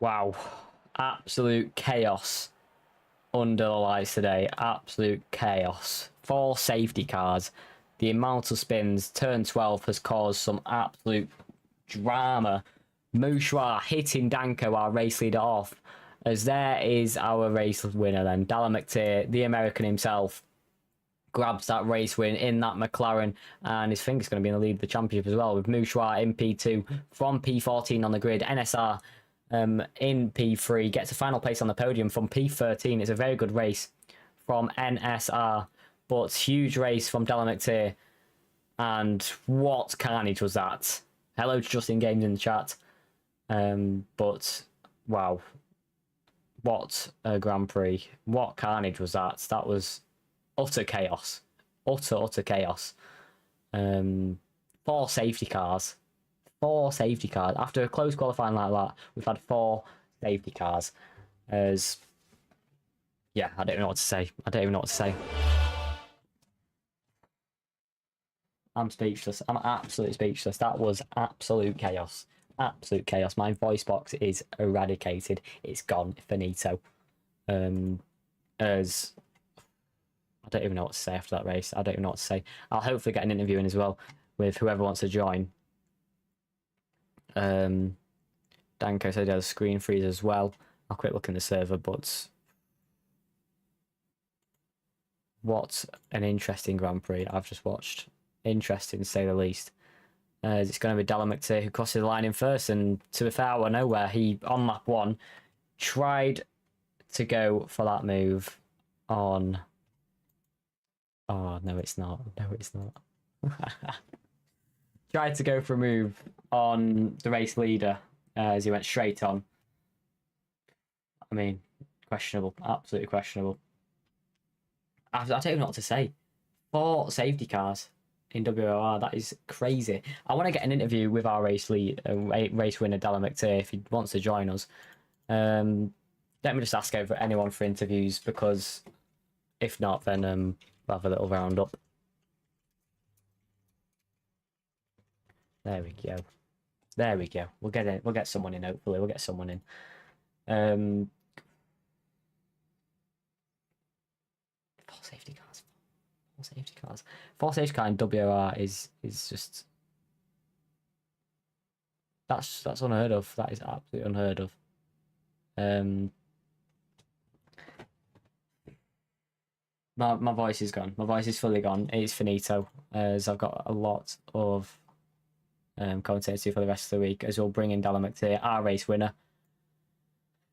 Wow, absolute chaos under the lights today. Absolute chaos. 4 safety cars. The amount of spins. Turn 12 has caused some absolute drama. Mouchoir hitting Danko, our race leader, off. As there is our race winner then. Dallin McTeer, the American himself, grabs that race win in that McLaren, and his finger's going to be in the lead of the championship as well, with Mouchoir in P2 from P14 on the grid. NSR in P3 gets a final place on the podium from P13. It's a very good race from NSR, but huge race from Dallin McTeer. And what carnage was that? Hello to Justin Games in the chat. But wow, what a Grand Prix. What carnage was that? That was utter chaos. Utter chaos. 4 safety cars. 4 safety cars. After a close qualifying like that, we've had 4 safety cars. As yeah, I don't know what to say. I don't even know what to say. I'm speechless. I'm absolutely speechless. That was absolute chaos. Absolute chaos. My voice box is eradicated. It's gone. Finito. As I don't even know what to say after that race. I don't even know what to say. I'll hopefully get an interview in as well with whoever wants to join. Danko said he has a screen freeze as well. I'll quick look in the server, but what an interesting Grand Prix I've just watched. Interesting to say the least. It's going to be Dallin McTeer who crosses the line in first, and to be fair, out of nowhere, he on lap 1 tried to go for that move on. Oh no, it's not. No, it's not. Tried to go for a move on the race leader as he went straight on. I mean, questionable. Absolutely questionable. I don't even know what to say. 4 safety cars. in WOR. That is crazy. I want to get an interview with our race lead, race winner, Dallin McTeer, if he wants to join us. Let me just ask over anyone for interviews, because if not, then we'll have a little roundup. There we go. There we go. We'll get it. We'll get someone in. Hopefully, we'll get someone in. 4 safety cars. 4 safety cars. 4 safety car in WOR is just that's unheard of. That is absolutely unheard of. My voice is gone. My voice is fully gone. It's finito. As I've got a lot of commentating for the rest of the week, as we'll bring in Dallin McTeer, our race winner.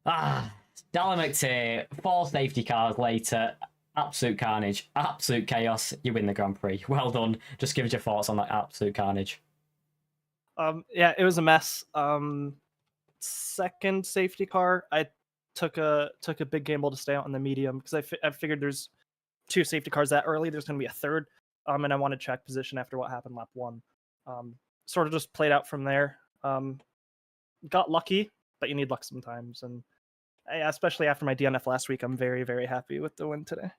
Dallin McTeer, 4 safety cars later. Absolute carnage, absolute chaos. You win the Grand Prix. Well done. Just give us your thoughts on that absolute carnage. Yeah, it was a mess. Second safety car, I took a big gamble to stay out in the medium, because I figured there's 2 safety cars that early. There's going to be a third, and I wanted to check position after what happened lap 1. Sort of just played out from there. Got lucky, but you need luck sometimes, and especially after my DNF last week, I'm very, very happy with the win today.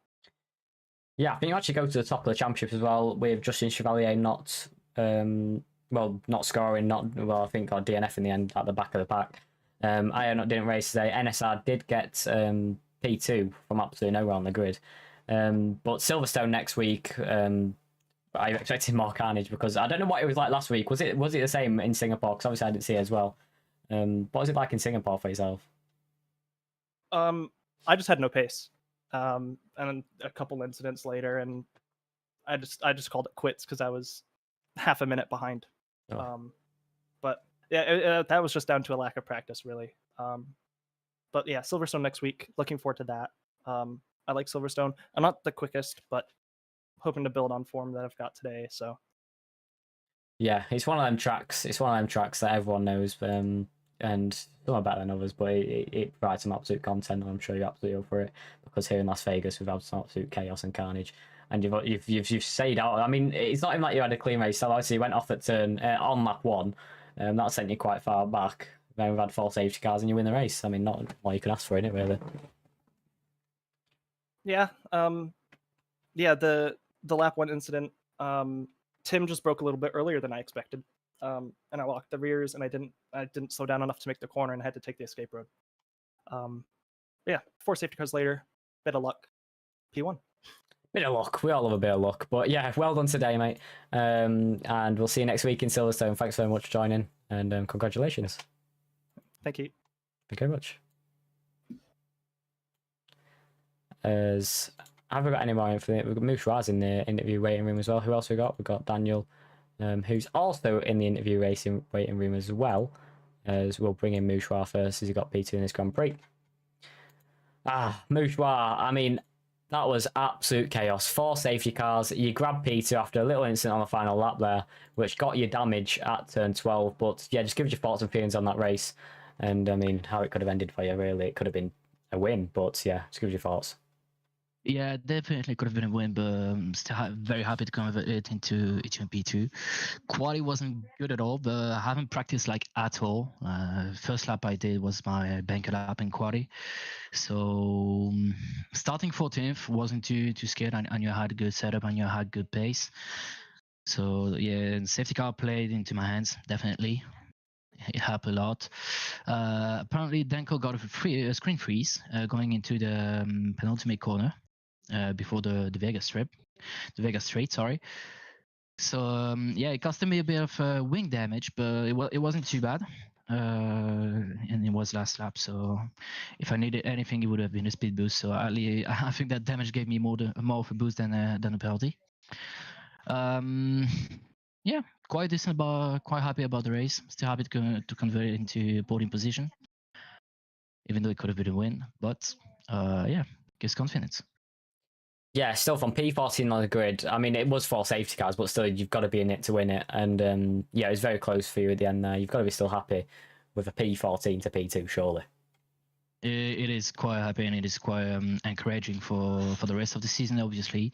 Yeah, I think you actually go to the top of the championship as well with Justin Chevalier not scoring, I think got DNF in the end at the back of the pack. I didn't race today. NSR did get P2 from absolutely nowhere on the grid. But Silverstone next week, I'm expecting more carnage, because I don't know what it was like last week. Was it the same in Singapore? Because obviously I didn't see it as well. What was it like in Singapore for yourself? I just had no pace. And a couple incidents later, and I just called it quits because I was half a minute behind. But yeah, that was just down to a lack of practice, really. But yeah, Silverstone next week. Looking forward to that. I like Silverstone. I'm not the quickest, but hoping to build on form that I've got today. So yeah, it's one of them tracks. It's one of them tracks that everyone knows. And some are better than others, but it provides some absolute content, and I'm sure you're absolutely up for it, because here in Las Vegas we've had some absolute chaos and carnage, and you've stayed out. I mean, it's not even like you had a clean race. So obviously you went off at turn on lap 1, that sent you quite far back. Then we've had 4 safety cars and you win the race. I mean, not all you could ask for, innit, really? Yeah, yeah. The lap 1 incident, Tim just broke a little bit earlier than I expected. And I locked the rears, and I didn't slow down enough to make the corner, and I had to take the escape road. Yeah, 4 safety cars later, bit of luck, P1. Bit of luck. We all love a bit of luck. But yeah, well done today, mate. And we'll see you next week in Silverstone. Thanks very much for joining, and congratulations. Thank you. Thank you very much. Have we got any more information? We've got Moosh Raz in the interview waiting room as well. Who else we got? We've got Daniel, who's also in the interview waiting room as well. As we'll bring in Mouchoir first, as he got P2 in this Grand Prix. Mouchoir, I mean, that was absolute chaos. 4 safety cars. You grabbed P2 after a little incident on the final lap there, which got you damage at turn 12. But yeah, just give us your thoughts and feelings on that race. And I mean, how it could have ended for you, really. It could have been a win, but yeah, just give us your thoughts. Yeah, definitely could have been a win, but I'm still very happy to convert it into P2. Quali wasn't good at all, but I haven't practiced like at all. First lap I did was my banker lap in quali. So starting 14th wasn't too scared. I knew I had a good setup. I knew I had good pace. So yeah, safety car played into my hands, definitely. It helped a lot. Apparently, Danko got a screen freeze going into the penultimate corner before the Vegas straight, sorry. So yeah, it cost me a bit of wing damage, but it wasn't too bad. And it was last lap, so if I needed anything, it would have been a speed boost. So I think that damage gave me more of a boost than a penalty. Yeah, quite decent, but quite happy about the race. Still happy to convert it into podium position, even though it could have been a win. But yeah, gives confidence. Yeah, still from P14 on the grid. I mean, it was 4 safety cars, but still, you've got to be in it to win it. And yeah, it was very close for you at the end there. You've got to be still happy with a P14 to P2, surely. It is quite happy and it is quite encouraging for the rest of the season, obviously.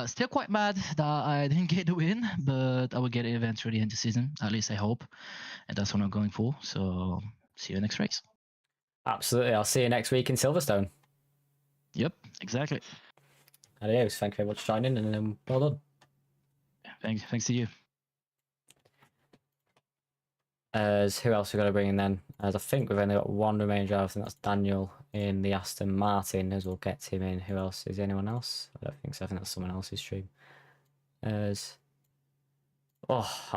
Still quite mad that I didn't get the win, but I will get it eventually in the season. At least I hope, and that's what I'm going for. So see you next race. Absolutely. I'll see you next week in Silverstone. Yep, exactly. Adios. Thank you very much for joining, and well done. Thanks to you. As who else we got to bring in then? As I think we've only got one remaining driver. I think that's Daniel in the Aston Martin. As we'll get him in. Who else? Is anyone else? I don't think so. I think that's someone else's stream. I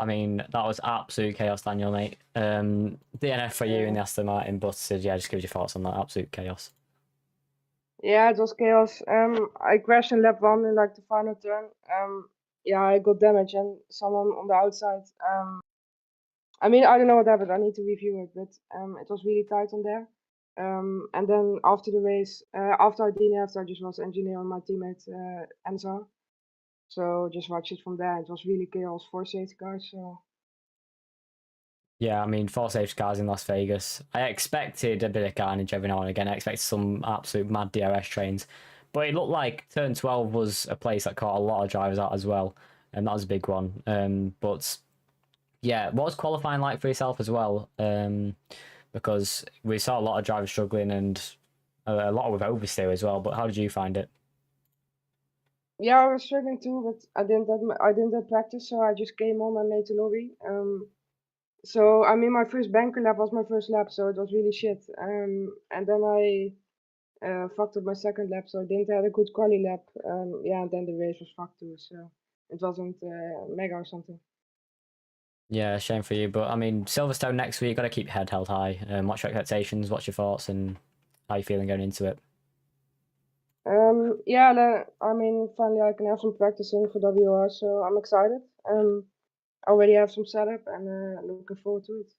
mean, that was absolute chaos, Daniel, mate. DNF for you in the Aston Martin, but yeah, just give us your thoughts on that. Absolute chaos. Yeah, it was chaos. I crashed in lap 1 in like the final turn. Yeah, I got damaged and someone on the outside. I mean, I don't know what happened. I need to review it, but it was really tight on there. And then after the race, after I DNF'd, I just was engineering my teammate Enzo. So just watch it from there. It was really chaos for safety cars. So Yeah, I mean, 4 safety cars in Las Vegas. I expected a bit of carnage every now and again. I expected some absolute mad DRS trains. But it looked like turn 12 was a place that caught a lot of drivers out as well. And that was a big one. But yeah, what was qualifying like for yourself as well? Because we saw a lot of drivers struggling and a lot with oversteer as well. But how did you find it? yeah, I was struggling too, but I didn't have practice, so I just came on and made the lobby. So I mean, my first banker lap was my first lap, so it was really shit. And then I fucked up my second lap, so I didn't have a good quali lap. Yeah, and then the race was fucked too, so it wasn't mega or something. Yeah, shame for you. But I mean, Silverstone next week, got to keep your head held high. What's your expectations? What's your thoughts, and how you feeling going into it? Yeah, I mean, finally I can have some practicing for WOR, so I'm excited. I already have some setup and looking forward to it.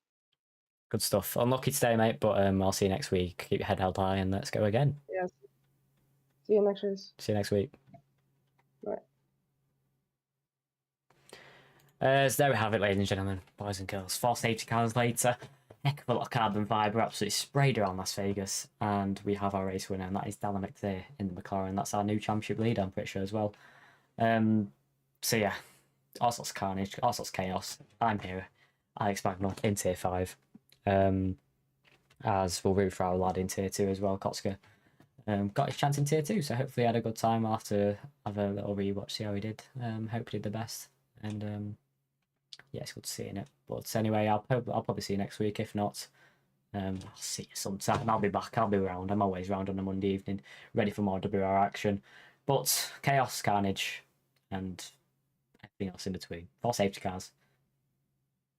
Good stuff. Unlucky today, mate, but I'll see you next week. Keep your head held high, and let's go again. Yes. See you next race. See you next week. Bye. So there we have it, ladies and gentlemen, boys and girls. 4 safety cars later. Heck of a lot of carbon fibre, absolutely sprayed around Las Vegas. And we have our race winner, and that is Dallin McTeer in the McLaren. That's our new championship leader, I'm pretty sure, as well. So yeah, all sorts of carnage, all sorts of chaos. I'm here, Alex Bagnall, in Tier 5. As we'll root for our lad in Tier 2 as well, Kotska. Got his chance in Tier 2, so hopefully he had a good time. I'll have to have a little rewatch, see how he did. Hope he did the best. And yeah, it's good seeing it. But anyway, I'll probably see you next week. If not, I'll see you sometime. I'll be back. I'll be around. I'm always around on a Monday evening, ready for more WR action. But chaos, carnage, and everything else in between. 4 safety cars.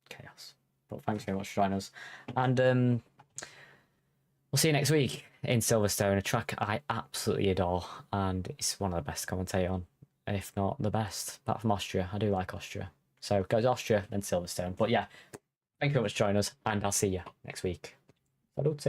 Chaos. But thanks very much for joining us. And we'll see you next week in Silverstone, a track I absolutely adore. And it's one of the best to commentate on, if not the best. Apart from Austria. I do like Austria. So it goes Austria, then Silverstone. But yeah, thank you very much for joining us, and I'll see you next week. Salute.